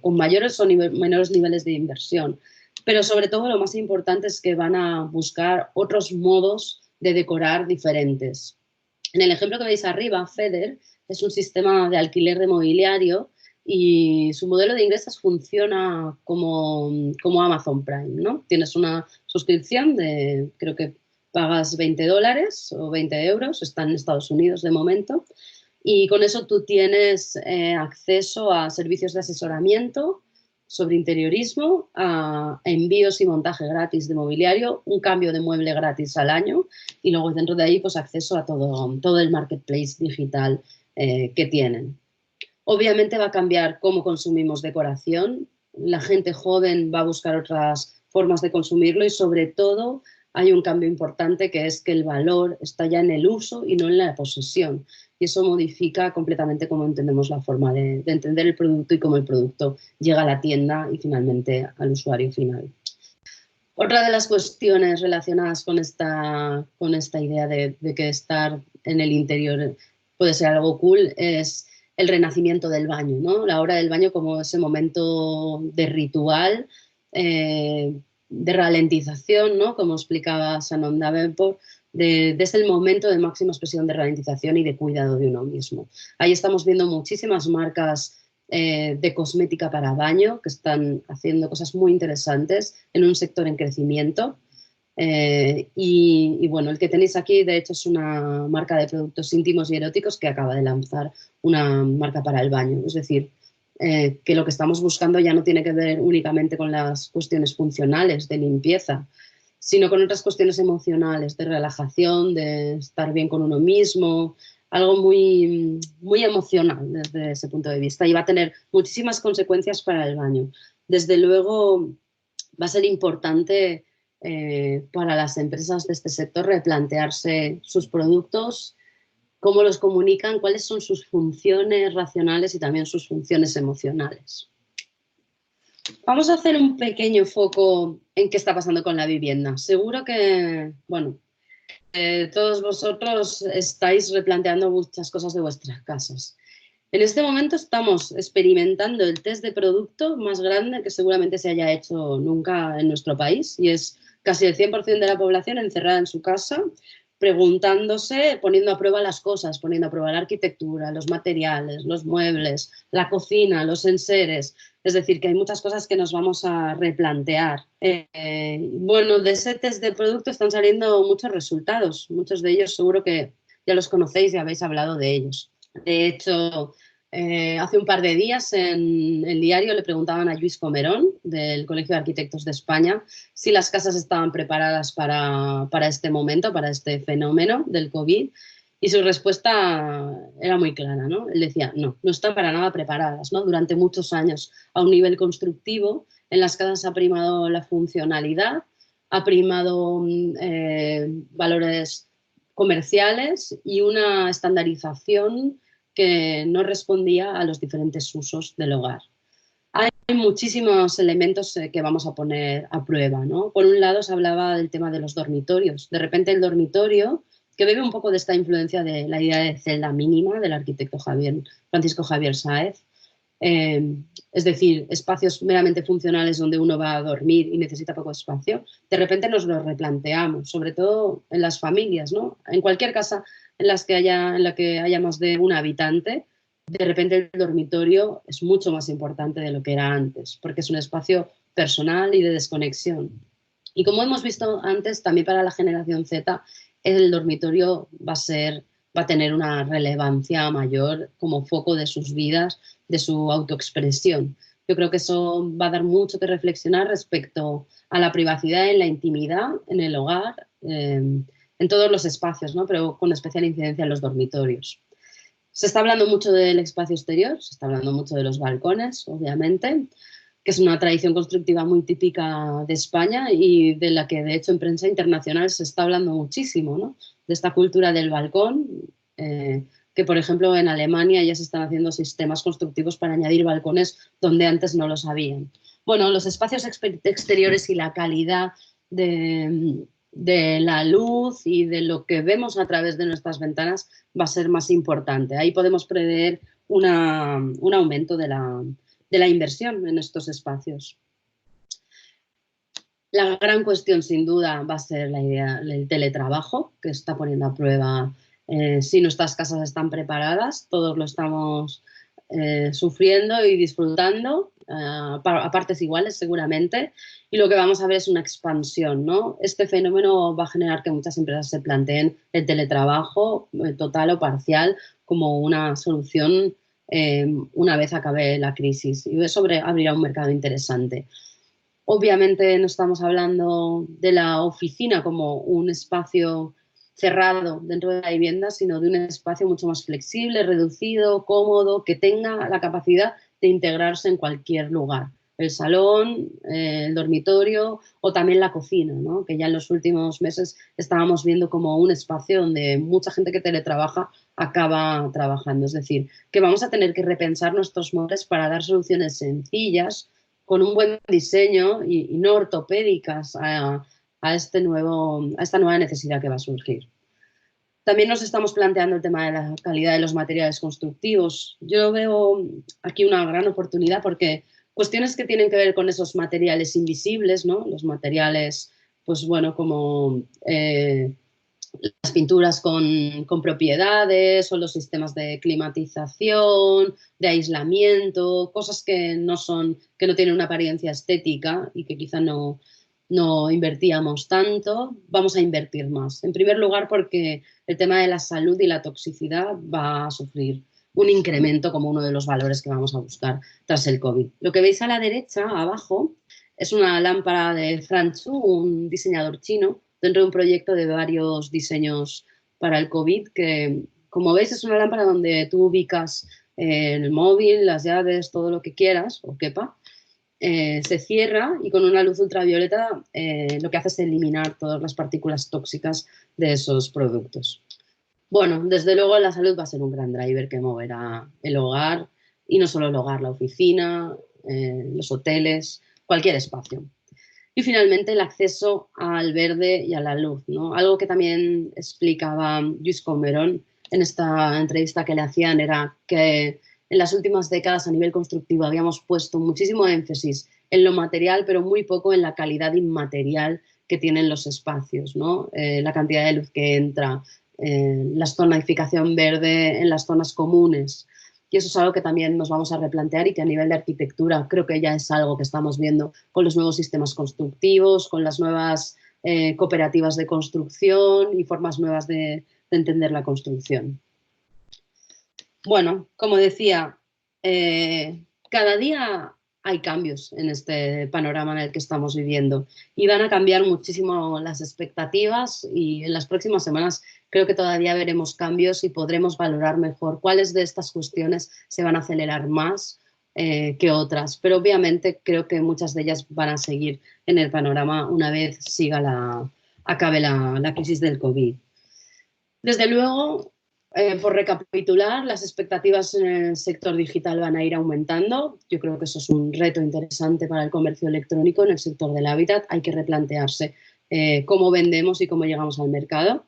con mayores o menores niveles de inversión. Pero sobre todo lo más importante es que van a buscar otros modos de decorar diferentes. En el ejemplo que veis arriba, Feder es un sistema de alquiler de mobiliario y su modelo de ingresos funciona como Amazon Prime, ¿no? Tienes una suscripción de, creo que pagas $20 o 20 euros, está en Estados Unidos de momento, y con eso tú tienes acceso a servicios de asesoramiento sobre interiorismo, a envíos y montaje gratis de mobiliario, un cambio de mueble gratis al año y luego dentro de ahí pues acceso a todo el marketplace digital que tienen. Obviamente va a cambiar cómo consumimos decoración, la gente joven va a buscar otras formas de consumirlo y sobre todo hay un cambio importante que es que el valor está ya en el uso y no en la posesión. Y eso modifica completamente cómo entendemos la forma de entender el producto y cómo el producto llega a la tienda y finalmente al usuario final. Otra de las cuestiones relacionadas con esta idea de que estar en el interior puede ser algo cool es el renacimiento del baño, ¿no? La hora del baño como ese momento de ritual, de ralentización, ¿no? Como explicaba Shannon Davenport, desde el momento de máxima expresión de ralentización y de cuidado de uno mismo. Ahí estamos viendo muchísimas marcas de cosmética para baño que están haciendo cosas muy interesantes en un sector en crecimiento. Y bueno, el que tenéis aquí de hecho es una marca de productos íntimos y eróticos que acaba de lanzar una marca para el baño. Es decir, que lo que estamos buscando ya no tiene que ver únicamente con las cuestiones funcionales de limpieza, sino con otras cuestiones emocionales, de relajación, de estar bien con uno mismo, algo muy, muy emocional desde ese punto de vista y va a tener muchísimas consecuencias para el baño. Desde luego va a ser importante para las empresas de este sector replantearse sus productos, cómo los comunican, cuáles son sus funciones racionales y también sus funciones emocionales. Vamos a hacer un pequeño foco en qué está pasando con la vivienda. Seguro que, bueno, todos vosotros estáis replanteando muchas cosas de vuestras casas. En este momento estamos experimentando el test de producto más grande que seguramente se haya hecho nunca en nuestro país y es casi el 100% de la población encerrada en su casa, preguntándose, poniendo a prueba las cosas, poniendo a prueba la arquitectura, los materiales, los muebles, la cocina, los enseres. Es decir, que hay muchas cosas que nos vamos a replantear. Bueno, de ese test de producto están saliendo muchos resultados. Muchos de ellos seguro que ya los conocéis y habéis hablado de ellos. De hecho, hace un par de días en el diario le preguntaban a Lluís Comerón, del Colegio de Arquitectos de España, si las casas estaban preparadas para este momento, para este fenómeno del COVID, y su respuesta era muy clara, ¿no? Él decía, no están para nada preparadas, ¿no? Durante muchos años, a un nivel constructivo, en las casas ha primado la funcionalidad, ha primado valores comerciales y una estandarización que no respondía a los diferentes usos del hogar. Hay muchísimos elementos que vamos a poner a prueba, ¿no? Por un lado se hablaba del tema de los dormitorios. De repente el dormitorio, que bebe un poco de esta influencia de la idea de celda mínima del arquitecto Francisco Javier Sáez, es decir, espacios meramente funcionales donde uno va a dormir y necesita poco espacio, de repente nos lo replanteamos, sobre todo en las familias, ¿no? En cualquier casa en la que haya más de un habitante, de repente el dormitorio es mucho más importante de lo que era antes, porque es un espacio personal y de desconexión. Y como hemos visto antes, también para la generación Z, el dormitorio va a tener una relevancia mayor como foco de sus vidas, de su autoexpresión. Yo creo que eso va a dar mucho que reflexionar respecto a la privacidad en la intimidad, en el hogar, en todos los espacios, ¿no? Pero con especial incidencia en los dormitorios. Se está hablando mucho del espacio exterior, se está hablando mucho de los balcones, obviamente, que es una tradición constructiva muy típica de España y de la que, de hecho, en prensa internacional se está hablando muchísimo, ¿no? De esta cultura del balcón, que, por ejemplo, en Alemania ya se están haciendo sistemas constructivos para añadir balcones donde antes no los habían. Bueno, los espacios exteriores y la calidad de la luz y de lo que vemos a través de nuestras ventanas va a ser más importante. Ahí podemos prever un aumento de la inversión en estos espacios. La gran cuestión, sin duda, va a ser la idea del teletrabajo, que está poniendo a prueba si nuestras casas están preparadas. Todos lo estamos sufriendo y disfrutando, a partes iguales seguramente, y lo que vamos a ver es una expansión, ¿no? Este fenómeno va a generar que muchas empresas se planteen el teletrabajo total o parcial como una solución una vez acabe la crisis, y eso abrirá un mercado interesante. Obviamente no estamos hablando de la oficina como un espacio cerrado dentro de la vivienda, sino de un espacio mucho más flexible, reducido, cómodo, que tenga la capacidad de integrarse en cualquier lugar. El salón, el dormitorio o también la cocina, ¿no? Que ya en los últimos meses estábamos viendo como un espacio donde mucha gente que teletrabaja acaba trabajando. Es decir, que vamos a tener que repensar nuestros muebles para dar soluciones sencillas, con un buen diseño y no ortopédicas a esta nueva necesidad que va a surgir. También nos estamos planteando el tema de la calidad de los materiales constructivos. Yo veo aquí una gran oportunidad porque cuestiones que tienen que ver con esos materiales invisibles, ¿no? Los materiales, pues bueno, como las pinturas con propiedades o los sistemas de climatización, de aislamiento, cosas que no tienen una apariencia estética y que quizá no invertíamos tanto, vamos a invertir más. En primer lugar, porque el tema de la salud y la toxicidad va a sufrir un incremento como uno de los valores que vamos a buscar tras el COVID. Lo que veis a la derecha, abajo, es una lámpara de Franz Chu, un diseñador chino, dentro de un proyecto de varios diseños para el COVID, que, como veis, es una lámpara donde tú ubicas el móvil, las llaves, todo lo que quieras o quepa. Se cierra y con una luz ultravioleta lo que hace es eliminar todas las partículas tóxicas de esos productos. Bueno, desde luego la salud va a ser un gran driver que moverá el hogar, y no solo el hogar, la oficina, los hoteles, cualquier espacio. Y finalmente el acceso al verde y a la luz, ¿no? Algo que también explicaba Lluís Comerón en esta entrevista que le hacían era que en las últimas décadas a nivel constructivo habíamos puesto muchísimo énfasis en lo material, pero muy poco en la calidad inmaterial que tienen los espacios, ¿no? La cantidad de luz que entra, la zonificación verde en las zonas comunes. Y eso es algo que también nos vamos a replantear y que a nivel de arquitectura creo que ya es algo que estamos viendo con los nuevos sistemas constructivos, con las nuevas cooperativas de construcción y formas nuevas de entender la construcción. Bueno, como decía, cada día hay cambios en este panorama en el que estamos viviendo y van a cambiar muchísimo las expectativas, y en las próximas semanas creo que todavía veremos cambios y podremos valorar mejor cuáles de estas cuestiones se van a acelerar más que otras, pero obviamente creo que muchas de ellas van a seguir en el panorama una vez acabe la crisis del COVID. Desde luego, por recapitular, las expectativas en el sector digital van a ir aumentando. Yo creo que eso es un reto interesante para el comercio electrónico en el sector del hábitat. Hay que replantearse cómo vendemos y cómo llegamos al mercado.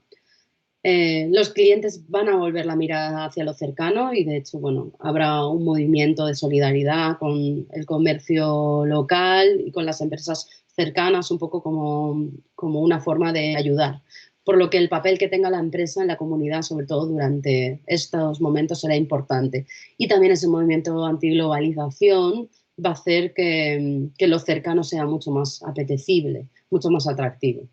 Los clientes van a volver la mirada hacia lo cercano y, de hecho, bueno, habrá un movimiento de solidaridad con el comercio local y con las empresas cercanas, un poco como una forma de ayudar. Por lo que el papel que tenga la empresa en la comunidad, sobre todo durante estos momentos, será importante. Y también ese movimiento antiglobalización va a hacer que lo cercano sea mucho más apetecible, mucho más atractivo.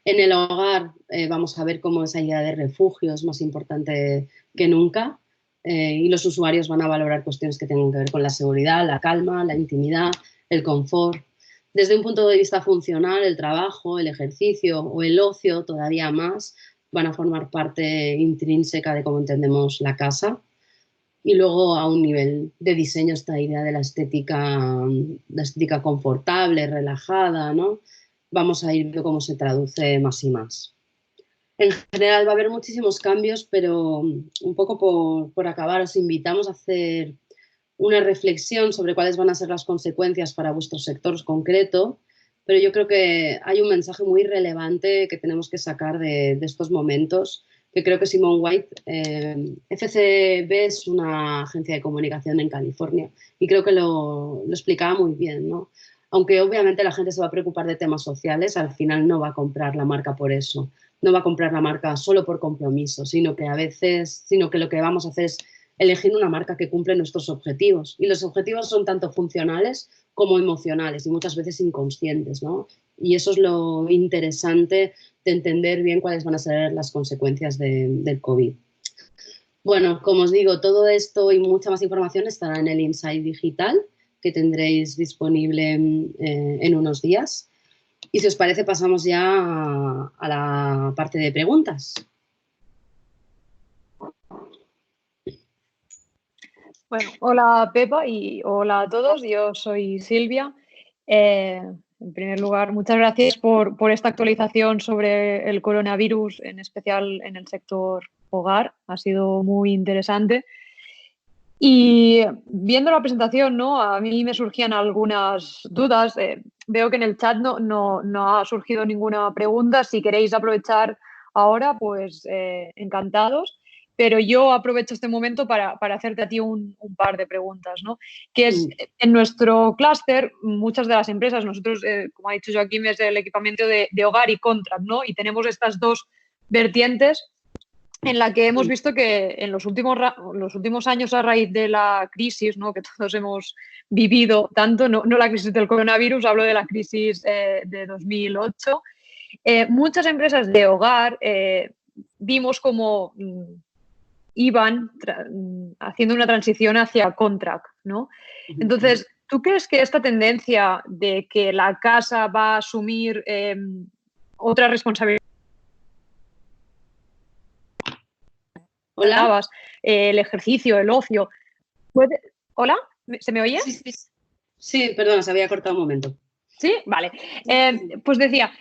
En el hogar vamos a ver cómo esa idea de refugio es más importante que nunca y los usuarios van a valorar cuestiones que tengan que ver con la seguridad, la calma, la intimidad, el confort. Desde un punto de vista funcional, el trabajo, el ejercicio o el ocio todavía más van a formar parte intrínseca de cómo entendemos la casa. Y luego a un nivel de diseño esta idea de la estética confortable, relajada, ¿no? Vamos a ir viendo cómo se traduce más y más. En general va a haber muchísimos cambios, pero un poco por acabar os invitamos a hacer una reflexión sobre cuáles van a ser las consecuencias para vuestro sector concreto, pero yo creo que hay un mensaje muy relevante que tenemos que sacar de estos momentos, que creo que Simone White, FCB es una agencia de comunicación en California y creo que lo explicaba muy bien, ¿no? Aunque obviamente la gente se va a preocupar de temas sociales, al final no va a comprar la marca por eso, no va a comprar la marca solo por compromiso, sino que lo que vamos a hacer es elegir una marca que cumple nuestros objetivos. Y los objetivos son tanto funcionales como emocionales y muchas veces inconscientes, ¿no? Y eso es lo interesante de entender bien cuáles van a ser las consecuencias del COVID. Bueno, como os digo, todo esto y mucha más información estará en el Insight Digital que tendréis disponible en unos días. Y si os parece, pasamos ya a la parte de preguntas. Bueno, hola Pepa y hola a todos, yo soy Silvia. En primer lugar, muchas gracias por esta actualización sobre el coronavirus, en especial en el sector hogar. Ha sido muy interesante. Y viendo la presentación, ¿no? A mí me surgían algunas dudas. Veo que en el chat no ha surgido ninguna pregunta. Si queréis aprovechar ahora, pues encantados. Pero yo aprovecho este momento para hacerte a ti un par de preguntas, ¿no? Que es, en nuestro clúster, muchas de las empresas, nosotros, como ha dicho Joaquín, es el equipamiento de hogar y contract, ¿no? Y tenemos estas dos vertientes en la que hemos visto que en los últimos años, a raíz de la crisis, ¿no? Que todos hemos vivido tanto, no la crisis del coronavirus, hablo de la crisis de 2008, muchas empresas de hogar vimos como iban haciendo una transición hacia contract, ¿no? Entonces, ¿tú crees que esta tendencia de que la casa va a asumir otra responsabilidad? Hola. El ejercicio, el ocio. ¿Hola? ¿Se me oye? Sí, perdona, se había cortado un momento. Sí, vale. Pues decía,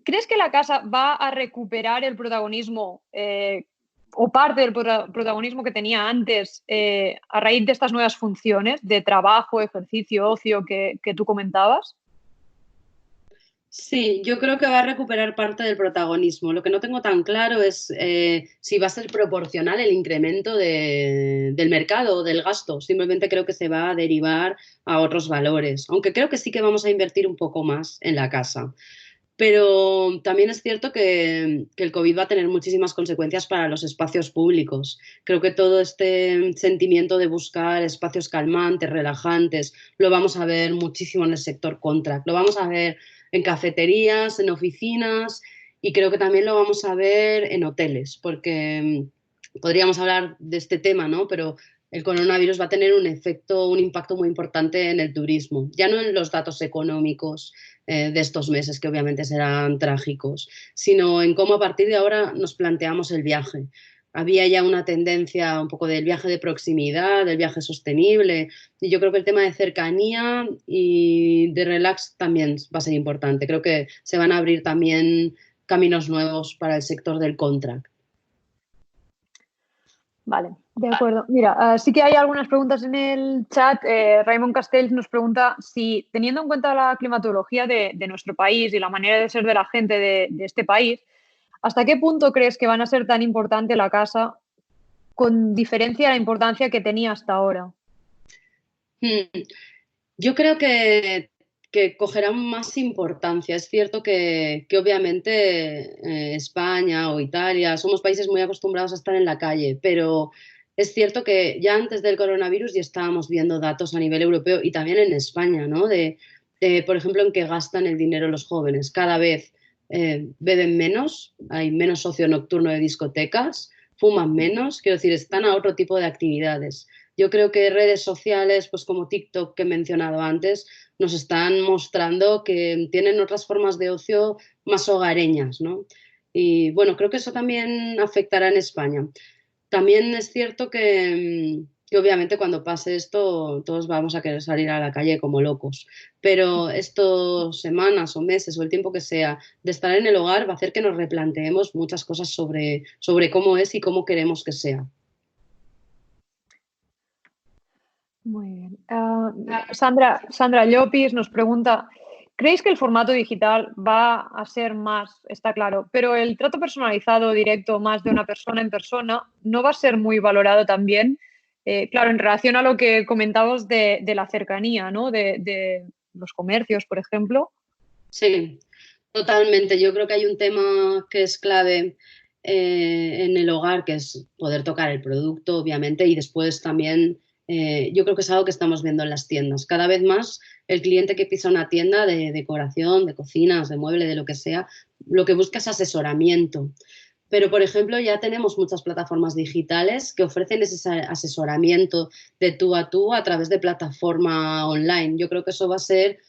¿crees que la casa va a recuperar el protagonismo o parte del protagonismo que tenía antes a raíz de estas nuevas funciones de trabajo, ejercicio, ocio que tú comentabas? Sí, yo creo que va a recuperar parte del protagonismo. Lo que no tengo tan claro es si va a ser proporcional el incremento del mercado o del gasto. Simplemente creo que se va a derivar a otros valores, aunque creo que sí que vamos a invertir un poco más en la casa. Pero también es cierto que el COVID va a tener muchísimas consecuencias para los espacios públicos. Creo que todo este sentimiento de buscar espacios calmantes, relajantes, lo vamos a ver muchísimo en el sector contract. Lo vamos a ver en cafeterías, en oficinas y creo que también lo vamos a ver en hoteles, porque podríamos hablar de este tema, ¿no? Pero el coronavirus va a tener un impacto muy importante en el turismo, ya no en los datos económicos de estos meses, que obviamente serán trágicos, sino en cómo a partir de ahora nos planteamos el viaje. Había ya una tendencia un poco del viaje de proximidad, del viaje sostenible, y yo creo que el tema de cercanía y de relax también va a ser importante. Creo que se van a abrir también caminos nuevos para el sector del contract. Vale, de acuerdo. Mira, sí que hay algunas preguntas en el chat. Raymond Castells nos pregunta si, teniendo en cuenta la climatología de nuestro país y la manera de ser de la gente de este país, ¿hasta qué punto crees que van a ser tan importante la casa con diferencia a la importancia que tenía hasta ahora? Yo creo que cogerán más importancia. Es cierto que obviamente España o Italia somos países muy acostumbrados a estar en la calle, pero es cierto que ya antes del coronavirus ya estábamos viendo datos a nivel europeo y también en España, ¿no? Por ejemplo, en qué gastan el dinero los jóvenes. Cada vez beben menos, hay menos ocio nocturno de discotecas, fuman menos, quiero decir, están a otro tipo de actividades. Yo creo que redes sociales, pues como TikTok que he mencionado antes, nos están mostrando que tienen otras formas de ocio más hogareñas, ¿no? Y bueno, creo que eso también afectará en España. También es cierto que obviamente cuando pase esto todos vamos a querer salir a la calle como locos, pero estas semanas o meses o el tiempo que sea de estar en el hogar va a hacer que nos replanteemos muchas cosas sobre cómo es y cómo queremos que sea. Muy bien. Sandra Llopis nos pregunta, ¿creéis que el formato digital va a ser más, está claro, pero el trato personalizado directo más de una persona en persona no va a ser muy valorado también? Claro, en relación a lo que comentabas de la cercanía, ¿no? De los comercios, por ejemplo. Sí, totalmente. Yo creo que hay un tema que es clave en el hogar, que es poder tocar el producto, obviamente, y después también yo creo que es algo que estamos viendo en las tiendas. Cada vez más el cliente que pisa una tienda de decoración, de cocinas, de mueble, de lo que sea, lo que busca es asesoramiento. Pero, por ejemplo, ya tenemos muchas plataformas digitales que ofrecen ese asesoramiento de tú a través de plataforma online. Yo creo que eso va a ser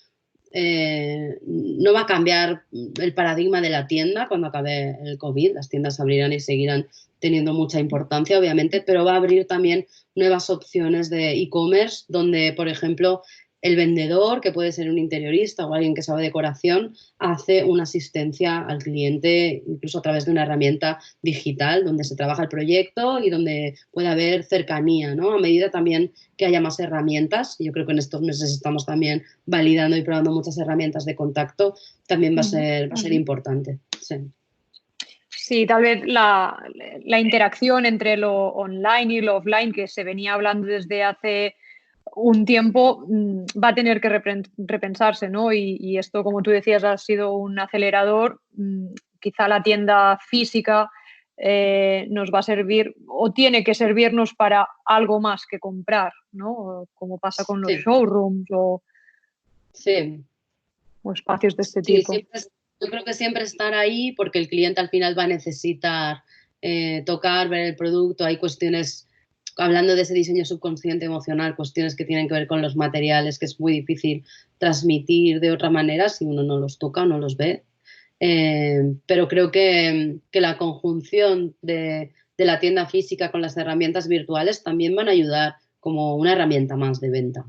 no va a cambiar el paradigma de la tienda cuando acabe el COVID. Las tiendas abrirán y seguirán teniendo mucha importancia, obviamente, pero va a abrir también nuevas opciones de e-commerce donde, por ejemplo, el vendedor, que puede ser un interiorista o alguien que sabe decoración, hace una asistencia al cliente incluso a través de una herramienta digital donde se trabaja el proyecto y donde puede haber cercanía, ¿no? A medida también que haya más herramientas, yo creo que en estos meses estamos también validando y probando muchas herramientas de contacto, también va a ser importante. Sí. Sí, tal vez la interacción entre lo online y lo offline que se venía hablando desde hace un tiempo va a tener que repensarse, ¿no? Y esto, como tú decías, ha sido un acelerador. Quizá la tienda física nos va a servir o tiene que servirnos para algo más que comprar, ¿no? Como pasa con los showrooms o espacios de este tipo. Yo creo que siempre estar ahí porque el cliente al final va a necesitar tocar, ver el producto. Hay cuestiones, hablando de ese diseño subconsciente emocional, cuestiones que tienen que ver con los materiales, que es muy difícil transmitir de otra manera si uno no los toca o no los ve. Pero creo que la conjunción de la tienda física con las herramientas virtuales también van a ayudar como una herramienta más de venta.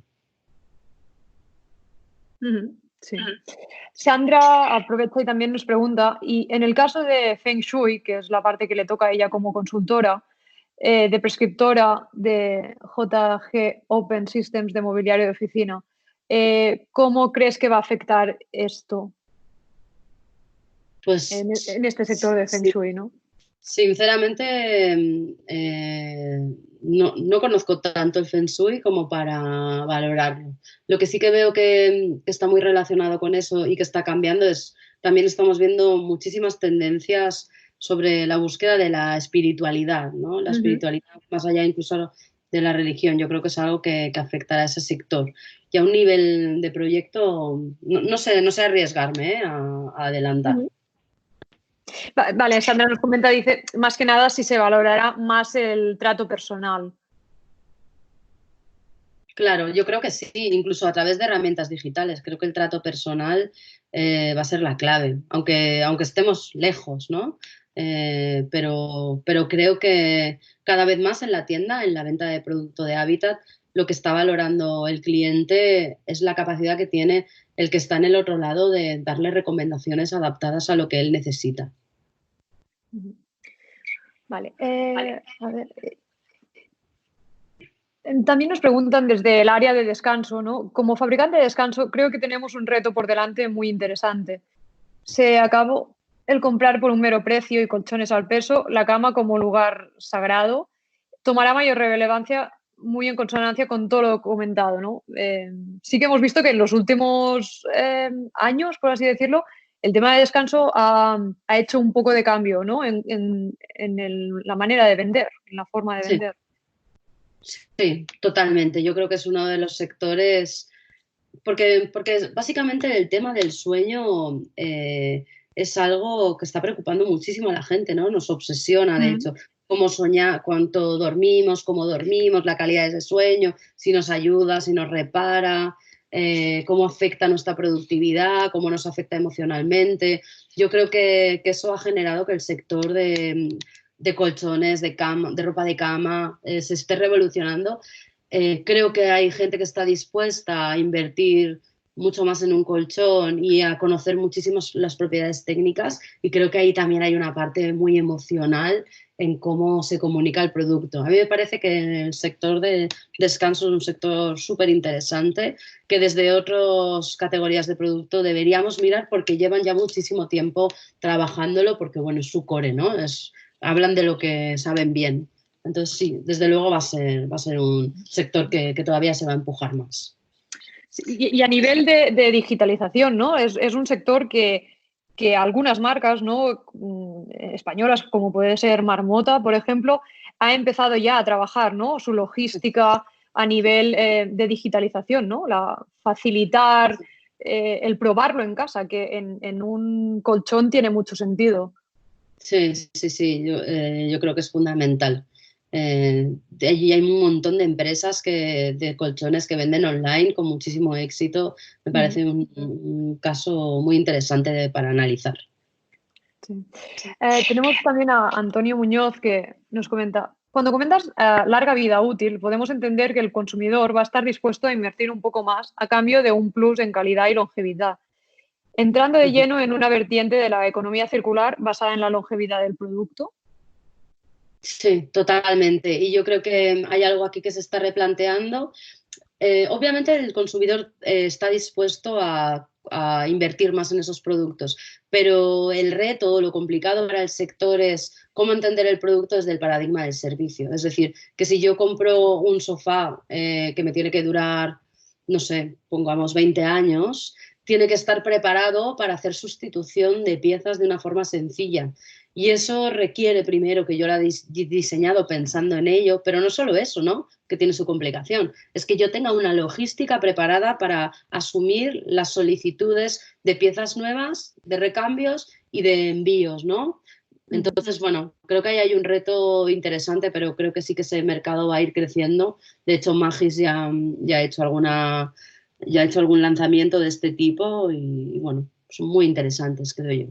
Sí. Sandra aprovecha y también nos pregunta, y en el caso de Feng Shui, que es la parte que le toca a ella como consultora, de prescriptora de JG Open Systems de mobiliario de oficina, ¿cómo crees que va a afectar esto pues, en este sector de Feng Shui, ¿no? Sinceramente, no conozco tanto el Feng Shui como para valorarlo. Lo que sí que veo que está muy relacionado con eso y que está cambiando es, también estamos viendo muchísimas tendencias sobre la búsqueda de la espiritualidad, ¿no? La espiritualidad más allá incluso de la religión. Yo creo que es algo que afectará a ese sector. Y a un nivel de proyecto, no sé arriesgarme a adelantar. Vale, Sandra nos comenta, dice, más que nada si se valorará más el trato personal. Claro, yo creo que sí, incluso a través de herramientas digitales. Creo que el trato personal va a ser la clave, aunque estemos lejos, ¿no? Pero creo que cada vez más en la tienda, en la venta de producto de Habitat, lo que está valorando el cliente es la capacidad que tiene el que está en el otro lado de darle recomendaciones adaptadas a lo que él necesita. Vale, a ver. También nos preguntan desde el área de descanso, ¿no? Como fabricante de descanso, creo que tenemos un reto por delante muy interesante. Se acabó el comprar por un mero precio y colchones al peso, la cama como lugar sagrado tomará mayor relevancia muy en consonancia con todo lo comentado, ¿no? Sí que hemos visto que en los últimos años, por así decirlo, el tema de descanso ha hecho un poco de cambio, ¿no? En la manera de vender, en la forma de Sí. vender. Sí, totalmente. Yo creo que es uno de los sectores, porque básicamente el tema del sueño es algo que está preocupando muchísimo a la gente, ¿no? Nos obsesiona, de hecho, cómo soñar, cuánto dormimos, cómo dormimos, la calidad de ese sueño, si nos ayuda, si nos repara, cómo afecta nuestra productividad, cómo nos afecta emocionalmente. Yo creo que eso ha generado que el sector de colchones, de cama, de ropa de cama, se esté revolucionando. Creo que hay gente que está dispuesta a invertir mucho más en un colchón y a conocer muchísimo las propiedades técnicas, y creo que ahí también hay una parte muy emocional en cómo se comunica el producto. A mí me parece que el sector de descanso es un sector súper interesante, que desde otras categorías de producto deberíamos mirar porque llevan ya muchísimo tiempo trabajándolo, porque bueno, es su core, ¿no? Hablan de lo que saben bien. Entonces sí, desde luego va a ser un sector que todavía se va a empujar más. Y a nivel de digitalización, ¿no? Es un sector que algunas marcas, ¿no? Españolas, como puede ser Marmota, por ejemplo, ha empezado ya a trabajar, ¿no? Su logística a nivel de digitalización, ¿no? Facilitar el probarlo en casa, que en un colchón tiene mucho sentido. Sí, sí, sí, yo creo que es fundamental. Allí hay un montón de empresas de colchones que venden online con muchísimo éxito. Me parece un caso muy interesante para analizar. Sí. Tenemos también a Antonio Muñoz que nos comenta, cuando comentas larga vida útil, podemos entender que el consumidor va a estar dispuesto a invertir un poco más a cambio de un plus en calidad y longevidad, entrando de lleno en una vertiente de la economía circular basada en la longevidad del producto. Sí, totalmente. Y yo creo que hay algo aquí que se está replanteando. Obviamente el consumidor está dispuesto a invertir más en esos productos, pero el reto, lo complicado para el sector es cómo entender el producto desde el paradigma del servicio. Es decir, que si yo compro un sofá que me tiene que durar, no sé, pongamos 20 años, tiene que estar preparado para hacer sustitución de piezas de una forma sencilla. Y eso requiere primero que yo lo haya diseñado pensando en ello, pero no solo eso, ¿no? Que tiene su complicación. Es que yo tenga una logística preparada para asumir las solicitudes de piezas nuevas, de recambios y de envíos, ¿no? Entonces, bueno, creo que ahí hay un reto interesante, pero creo que sí que ese mercado va a ir creciendo. De hecho, Magis ya ha hecho algún lanzamiento de este tipo y bueno, son muy interesantes, creo yo.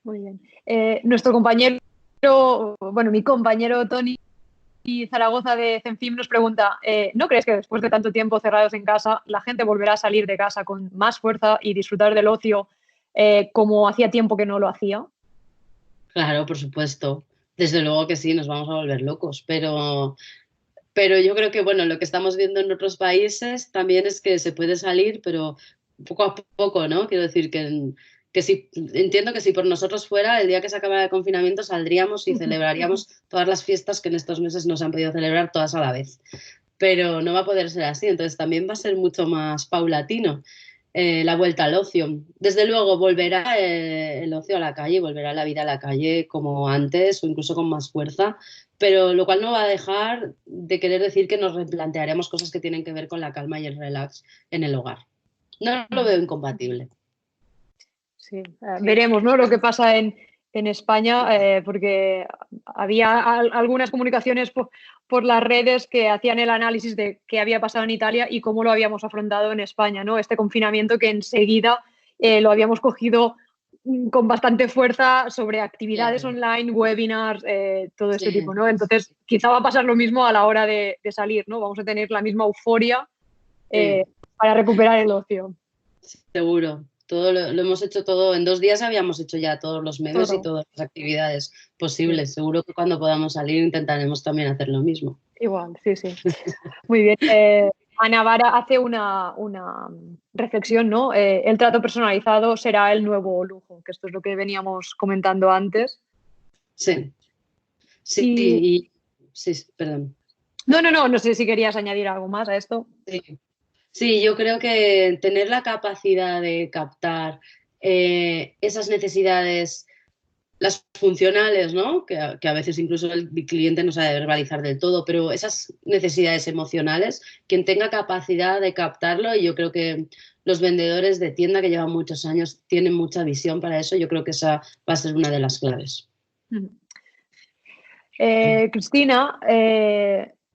Muy bien. Nuestro compañero, bueno, mi compañero Tony Zaragoza de Zenfim nos pregunta, ¿no crees que después de tanto tiempo cerrados en casa, la gente volverá a salir de casa con más fuerza y disfrutar del ocio como hacía tiempo que no lo hacía? Claro, por supuesto. Desde luego que sí, nos vamos a volver locos, pero yo creo que, bueno, lo que estamos viendo en otros países también es que se puede salir, pero poco a poco, ¿no? Quiero decir que sí, entiendo que si por nosotros fuera, el día que se acabara el confinamiento saldríamos y celebraríamos todas las fiestas que en estos meses no se han podido celebrar todas a la vez. Pero no va a poder ser así, entonces también va a ser mucho más paulatino. La vuelta al ocio. Desde luego volverá el ocio a la calle, volverá la vida a la calle como antes o incluso con más fuerza, pero lo cual no va a dejar de querer decir que nos replantearemos cosas que tienen que ver con la calma y el relax en el hogar. No lo veo incompatible. Sí, veremos, ¿no? Lo que pasa en España, porque había algunas comunicaciones por las redes que hacían el análisis de qué había pasado en Italia y cómo lo habíamos afrontado en España, ¿no? Este confinamiento que enseguida lo habíamos cogido con bastante fuerza sobre actividades online, webinars, todo este tipo, ¿no? Entonces, quizá va a pasar lo mismo a la hora de salir, ¿no? Vamos a tener la misma euforia para recuperar el ocio. Seguro. Todo lo hemos hecho todo. En 2 días habíamos hecho ya todos los memes Todo. y todas las actividades posibles. Sí. Seguro que cuando podamos salir intentaremos también hacer lo mismo. Igual, sí, sí. Muy bien. Ana Vara hace una reflexión, ¿no? El trato personalizado será el nuevo lujo, que esto es lo que veníamos comentando antes. Sí, sí, perdón. No sé si querías añadir algo más a esto. Sí, yo creo que tener la capacidad de captar esas necesidades, las funcionales, ¿no? Que a veces incluso el cliente no sabe verbalizar del todo, pero esas necesidades emocionales, quien tenga capacidad de captarlo, y yo creo que los vendedores de tienda que llevan muchos años tienen mucha visión para eso, yo creo que esa va a ser una de las claves. Cristina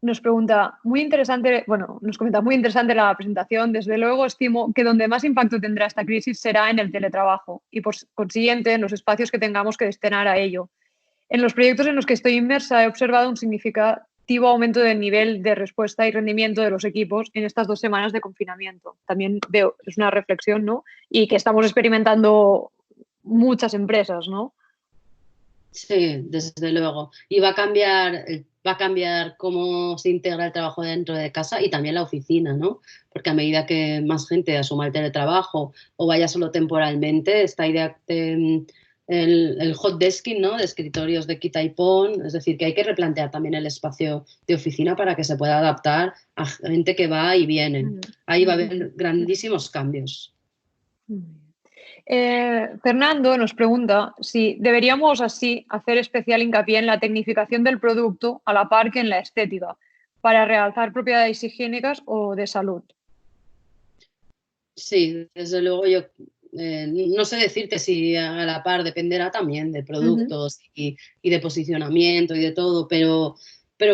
nos pregunta, nos comenta, muy interesante la presentación. Desde luego, estimo que donde más impacto tendrá esta crisis será en el teletrabajo y, por consiguiente, en los espacios que tengamos que destinar a ello. En los proyectos en los que estoy inmersa he observado un significativo aumento del nivel de respuesta y rendimiento de los equipos en estas 2 semanas de confinamiento. También veo, es una reflexión, ¿no? Y que estamos experimentando muchas empresas, ¿no? Sí, desde luego. Y va a cambiar cómo se integra el trabajo dentro de casa y también la oficina, ¿no? Porque a medida que más gente asuma el teletrabajo o vaya solo temporalmente, esta idea de el hot desking, ¿no? De escritorios de quita y pon, es decir, que hay que replantear también el espacio de oficina para que se pueda adaptar a gente que va y viene. Ahí va a haber grandísimos cambios. Fernando nos pregunta si deberíamos así hacer especial hincapié en la tecnificación del producto a la par que en la estética para realzar propiedades higiénicas o de salud. Sí, desde luego yo no sé decirte si a la par, dependerá también de productos y de posicionamiento y de todo, pero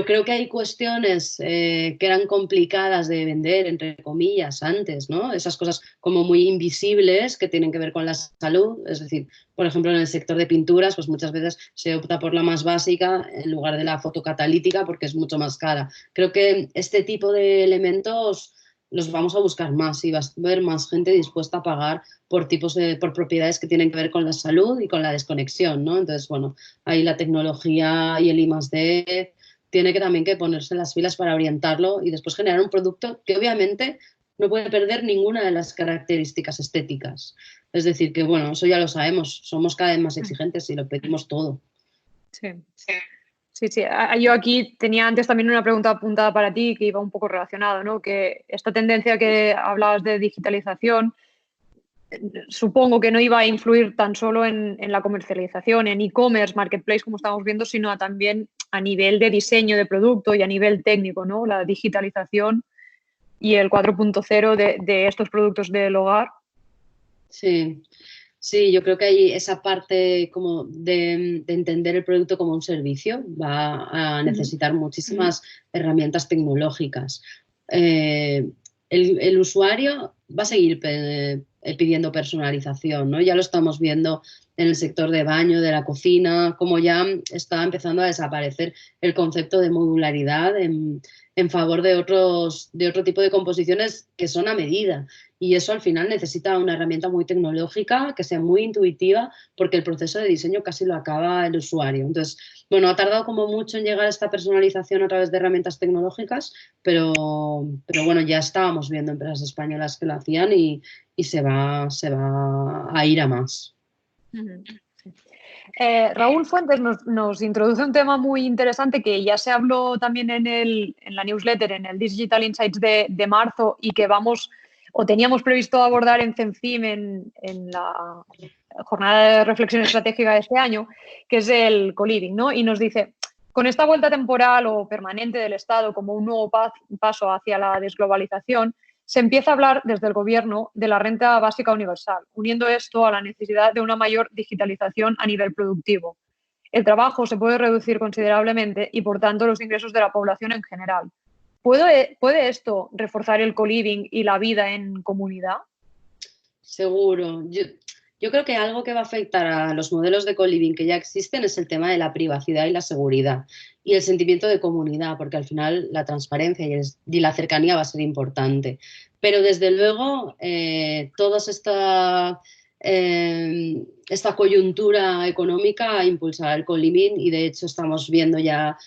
creo que hay cuestiones que eran complicadas de vender, entre comillas, antes, ¿no? Esas cosas como muy invisibles que tienen que ver con la salud, es decir, por ejemplo, en el sector de pinturas, pues muchas veces se opta por la más básica en lugar de la fotocatalítica porque es mucho más cara. Creo que este tipo de elementos los vamos a buscar más y va a haber más gente dispuesta a pagar por por propiedades que tienen que ver con la salud y con la desconexión, ¿no? Entonces, bueno, ahí la tecnología y el I+D tiene que también que ponerse las filas para orientarlo y después generar un producto que obviamente no puede perder ninguna de las características estéticas. Es decir, que bueno, eso ya lo sabemos, somos cada vez más exigentes y lo pedimos todo. Sí. Yo aquí tenía antes también una pregunta apuntada para ti que iba un poco relacionado, ¿no? Que esta tendencia que hablabas de digitalización, supongo que no iba a influir tan solo en la comercialización, en e-commerce, marketplace, como estamos viendo, sino también a nivel de diseño de producto y a nivel técnico, ¿no? La digitalización y el 4.0 de estos productos del hogar. Sí, yo creo que hay esa parte como de entender el producto como un servicio, va a necesitar muchísimas herramientas tecnológicas. El usuario va a seguir pidiendo personalización, ¿no? Ya lo estamos viendo en el sector de baño, de la cocina, como ya está empezando a desaparecer el concepto de modularidad en favor de otro tipo de composiciones que son a medida. Y eso al final necesita una herramienta muy tecnológica, que sea muy intuitiva, porque el proceso de diseño casi lo acaba el usuario. Entonces, bueno, ha tardado como mucho en llegar a esta personalización a través de herramientas tecnológicas, pero bueno, ya estábamos viendo empresas españolas que lo hacían y se va a ir a más. Raúl Fuentes nos introduce un tema muy interesante que ya se habló también en la newsletter, en el Digital Insights de marzo y que teníamos previsto abordar en CEMCIM en la jornada de reflexión estratégica de este año, que es el co-living, ¿no? Y nos dice, con esta vuelta temporal o permanente del Estado como un nuevo paso hacia la desglobalización, se empieza a hablar desde el Gobierno de la renta básica universal, uniendo esto a la necesidad de una mayor digitalización a nivel productivo. El trabajo se puede reducir considerablemente y, por tanto, los ingresos de la población en general. ¿Puede esto reforzar el co-living y la vida en comunidad? Seguro. Yo creo que algo que va a afectar a los modelos de co-living que ya existen es el tema de la privacidad y la seguridad y el sentimiento de comunidad, porque al final la transparencia y la cercanía va a ser importante. Pero desde luego, todas esta coyuntura económica a impulsar el co-living y de hecho estamos viendo ya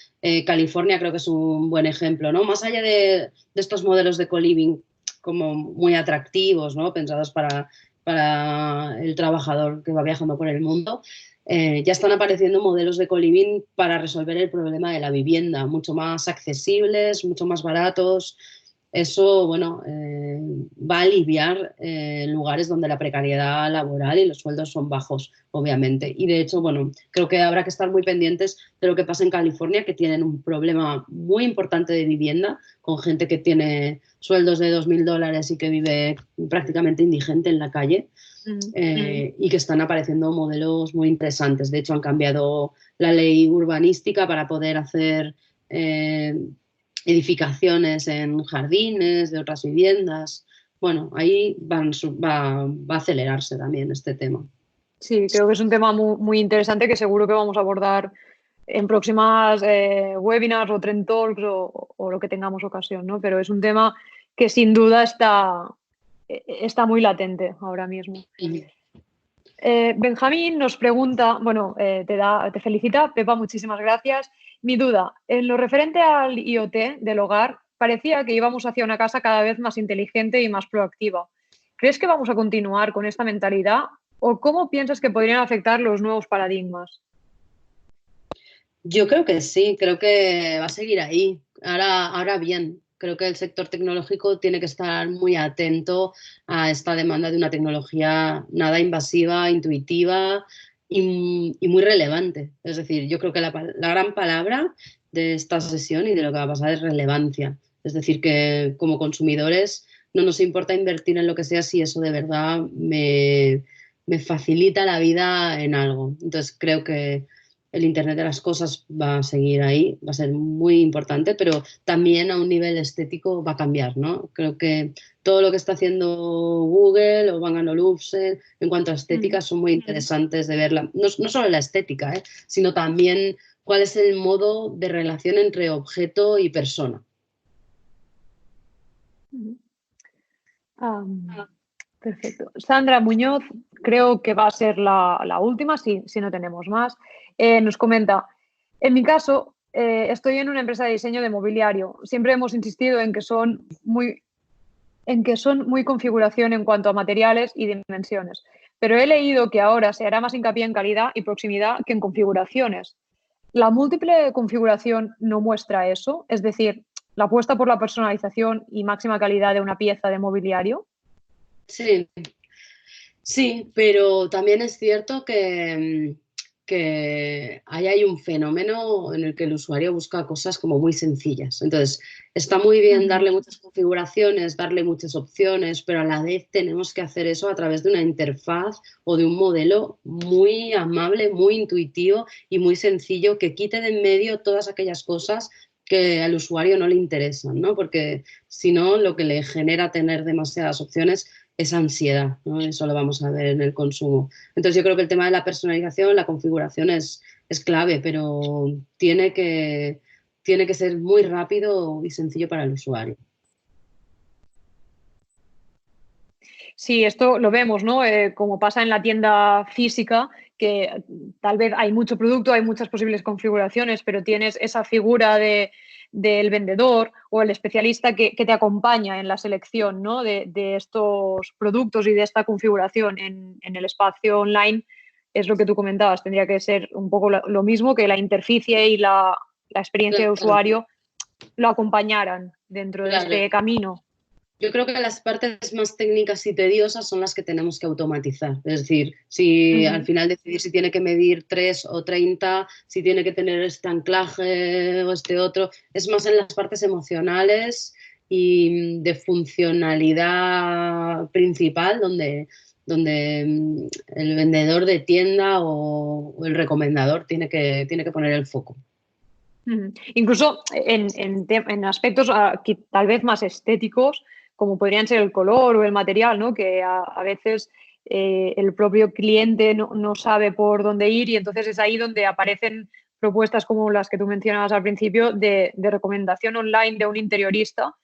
California, creo que es un buen ejemplo, ¿no? Más allá de estos modelos de co-living como muy atractivos, ¿no? Pensados para el trabajador que va viajando por el mundo, ya están apareciendo modelos de co-living para resolver el problema de la vivienda, mucho más accesibles, mucho más baratos. Eso, bueno, va a aliviar lugares donde la precariedad laboral y los sueldos son bajos, obviamente. Y de hecho, bueno, creo que habrá que estar muy pendientes de lo que pasa en California, que tienen un problema muy importante de vivienda, con gente que tiene sueldos de $2.000 y que vive prácticamente indigente en la calle. Y que están apareciendo modelos muy interesantes. De hecho, han cambiado la ley urbanística para poder hacer edificaciones en jardines de otras viviendas. Bueno, ahí va a acelerarse también este tema. Sí, creo que es un tema muy interesante que seguro que vamos a abordar en próximas webinars o trend talks o lo que tengamos ocasión, ¿no? Pero es un tema que sin duda está muy latente ahora mismo. Benjamín nos pregunta, bueno, te felicita, Pepa, muchísimas gracias. Mi duda, en lo referente al IoT del hogar, parecía que íbamos hacia una casa cada vez más inteligente y más proactiva. ¿Crees que vamos a continuar con esta mentalidad o cómo piensas que podrían afectar los nuevos paradigmas? Yo creo que sí, creo que va a seguir ahí. Ahora bien, creo que el sector tecnológico tiene que estar muy atento a esta demanda de una tecnología nada invasiva, intuitiva y muy relevante. Es decir, yo creo que la gran palabra de esta sesión y de lo que va a pasar es relevancia. Es decir, que como consumidores no nos importa invertir en lo que sea si eso de verdad me facilita la vida en algo. Entonces creo que el Internet de las cosas va a seguir ahí, va a ser muy importante, pero también a un nivel estético va a cambiar, ¿no? Creo que todo lo que está haciendo Google o Bang & Olufsen en cuanto a estética son muy interesantes de verla. No solo la estética, sino también cuál es el modo de relación entre objeto y persona. Perfecto. Sandra Muñoz, creo que va a ser la última, si no tenemos más. Nos comenta, en mi caso, estoy en una empresa de diseño de mobiliario. Siempre hemos insistido en que son muy configuración en cuanto a materiales y dimensiones. Pero he leído que ahora se hará más hincapié en calidad y proximidad que en configuraciones. ¿La múltiple configuración no muestra eso? Es decir, la apuesta por la personalización y máxima calidad de una pieza de mobiliario. Sí, pero también es cierto que ahí hay un fenómeno en el que el usuario busca cosas como muy sencillas. Entonces, está muy bien darle muchas configuraciones, darle muchas opciones, pero a la vez tenemos que hacer eso a través de una interfaz o de un modelo muy amable, muy intuitivo y muy sencillo que quite de en medio todas aquellas cosas que al usuario no le interesan, ¿no? Porque si no, lo que le genera tener demasiadas opciones es ansiedad, ¿no? Eso lo vamos a ver en el consumo. Entonces yo creo que el tema de la personalización, la configuración es clave, pero tiene que ser muy rápido y sencillo para el usuario. Sí, esto lo vemos, ¿no? Como pasa en la tienda física, que tal vez hay mucho producto, hay muchas posibles configuraciones, pero tienes esa figura del vendedor o el especialista que te acompaña en la selección, ¿no? de estos productos y de esta configuración en el espacio online. Es lo que tú comentabas, tendría que ser un poco lo mismo, que la interficie y la experiencia de usuario lo acompañaran dentro de este camino. Yo creo que las partes más técnicas y tediosas son las que tenemos que automatizar. Es decir, si al final decidir si tiene que medir 3 o 30, si tiene que tener este anclaje o este otro, es más en las partes emocionales y de funcionalidad principal donde el vendedor de tienda o el recomendador tiene que poner el foco. Incluso en aspectos tal vez más estéticos, como podrían ser el color o el material, ¿no? Que a veces el propio cliente no sabe por dónde ir y entonces es ahí donde aparecen propuestas como las que tú mencionabas al principio de recomendación online de un interiorista,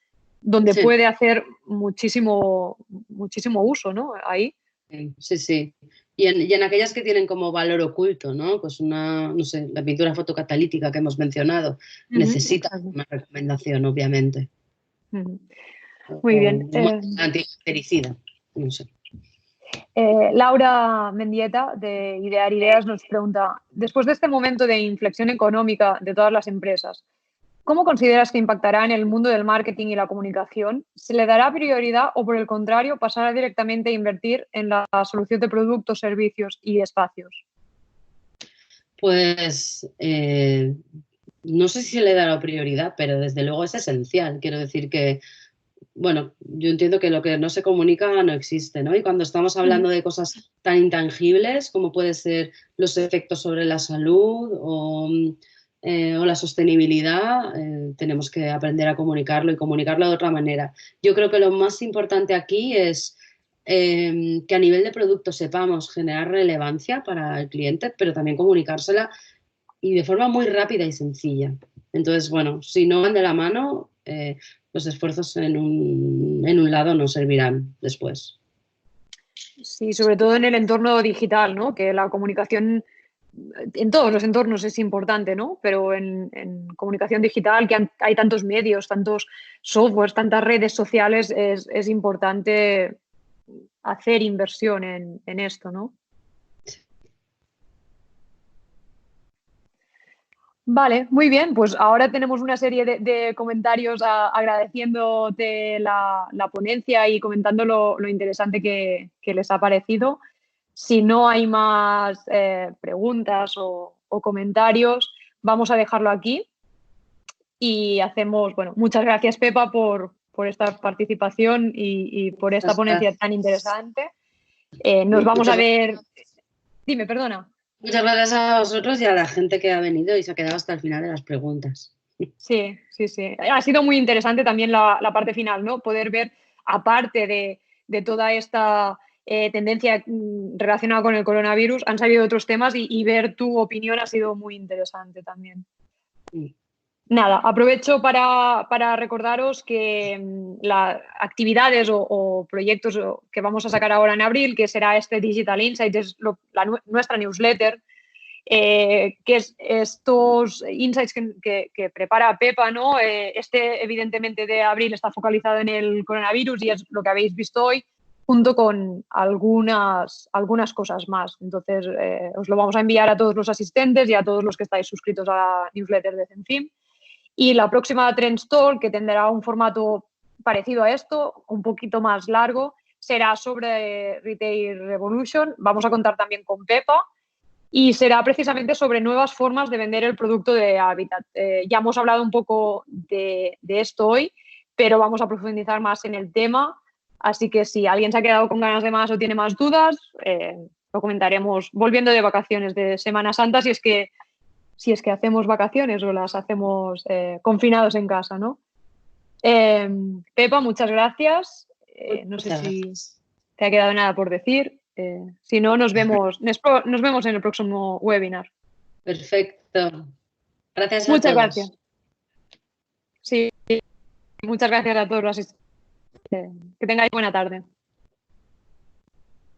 donde puede hacer muchísimo uso, ¿no? Ahí. Sí, sí. Y en aquellas que tienen como valor oculto, ¿no? Pues no sé, la pintura fotocatalítica que hemos mencionado, necesita Exacto. una recomendación, obviamente. Muy bien. Anticancericida, no sé. Laura Mendieta, de Idear Ideas, nos pregunta, después de este momento de inflexión económica de todas las empresas, ¿cómo consideras que impactará en el mundo del marketing y la comunicación? ¿Se le dará prioridad o, por el contrario, pasará directamente a invertir en la solución de productos, servicios y espacios? Pues no sé si se le dará prioridad, pero desde luego es esencial. Quiero decir que, bueno, yo entiendo que lo que no se comunica no existe, ¿no? Y cuando estamos hablando de cosas tan intangibles como puede ser los efectos sobre la salud o la sostenibilidad, tenemos que aprender a comunicarlo y comunicarlo de otra manera. Yo creo que lo más importante aquí es que a nivel de producto sepamos generar relevancia para el cliente, pero también comunicársela y de forma muy rápida y sencilla. Entonces, bueno, si no van de la mano, los esfuerzos en un lado no servirán después. Sí, sobre todo en el entorno digital, ¿no? Que la comunicación en todos los entornos es importante, ¿no? Pero en comunicación digital, que hay tantos medios, tantos softwares, tantas redes sociales, es importante hacer inversión en esto, ¿no? Vale, muy bien. Pues ahora tenemos una serie de comentarios agradeciéndote la ponencia y comentando lo interesante que les ha parecido. Si no hay más preguntas o comentarios, vamos a dejarlo aquí y hacemos, bueno, muchas gracias Pepa por esta participación y por esta ponencia tan interesante. Nos vamos a ver. Dime, perdona. Muchas gracias a vosotros y a la gente que ha venido y se ha quedado hasta el final de las preguntas. Sí, sí, sí. Ha sido muy interesante también la parte final, ¿no? Poder ver, aparte de toda esta tendencia relacionada con el coronavirus, han salido otros temas y ver tu opinión ha sido muy interesante también. Nada, aprovecho para recordaros que las actividades o proyectos que vamos a sacar ahora en abril, que será este Digital Insights, es nuestra newsletter, que es estos insights que prepara Pepa, ¿no? Evidentemente, de abril está focalizado en el coronavirus y es lo que habéis visto hoy, junto con algunas cosas más. Entonces, os lo vamos a enviar a todos los asistentes y a todos los que estáis suscritos a la newsletter de Zenfim. Y la próxima Trends Talk, que tendrá un formato parecido a esto, un poquito más largo, será sobre Retail Revolution. Vamos a contar también con Pepa y será precisamente sobre nuevas formas de vender el producto de Habitat. Ya hemos hablado un poco de esto hoy, pero vamos a profundizar más en el tema. Así que si alguien se ha quedado con ganas de más o tiene más dudas, lo comentaremos volviendo de vacaciones de Semana Santa, si es que hacemos vacaciones o las hacemos confinados en casa, ¿no? Pepa, muchas gracias. No sé si te ha quedado nada por decir. Si no, nos vemos en el próximo webinar. Perfecto. Gracias a muchas todos. Gracias. Sí, muchas gracias a todos los asistentes. Que tengáis buena tarde.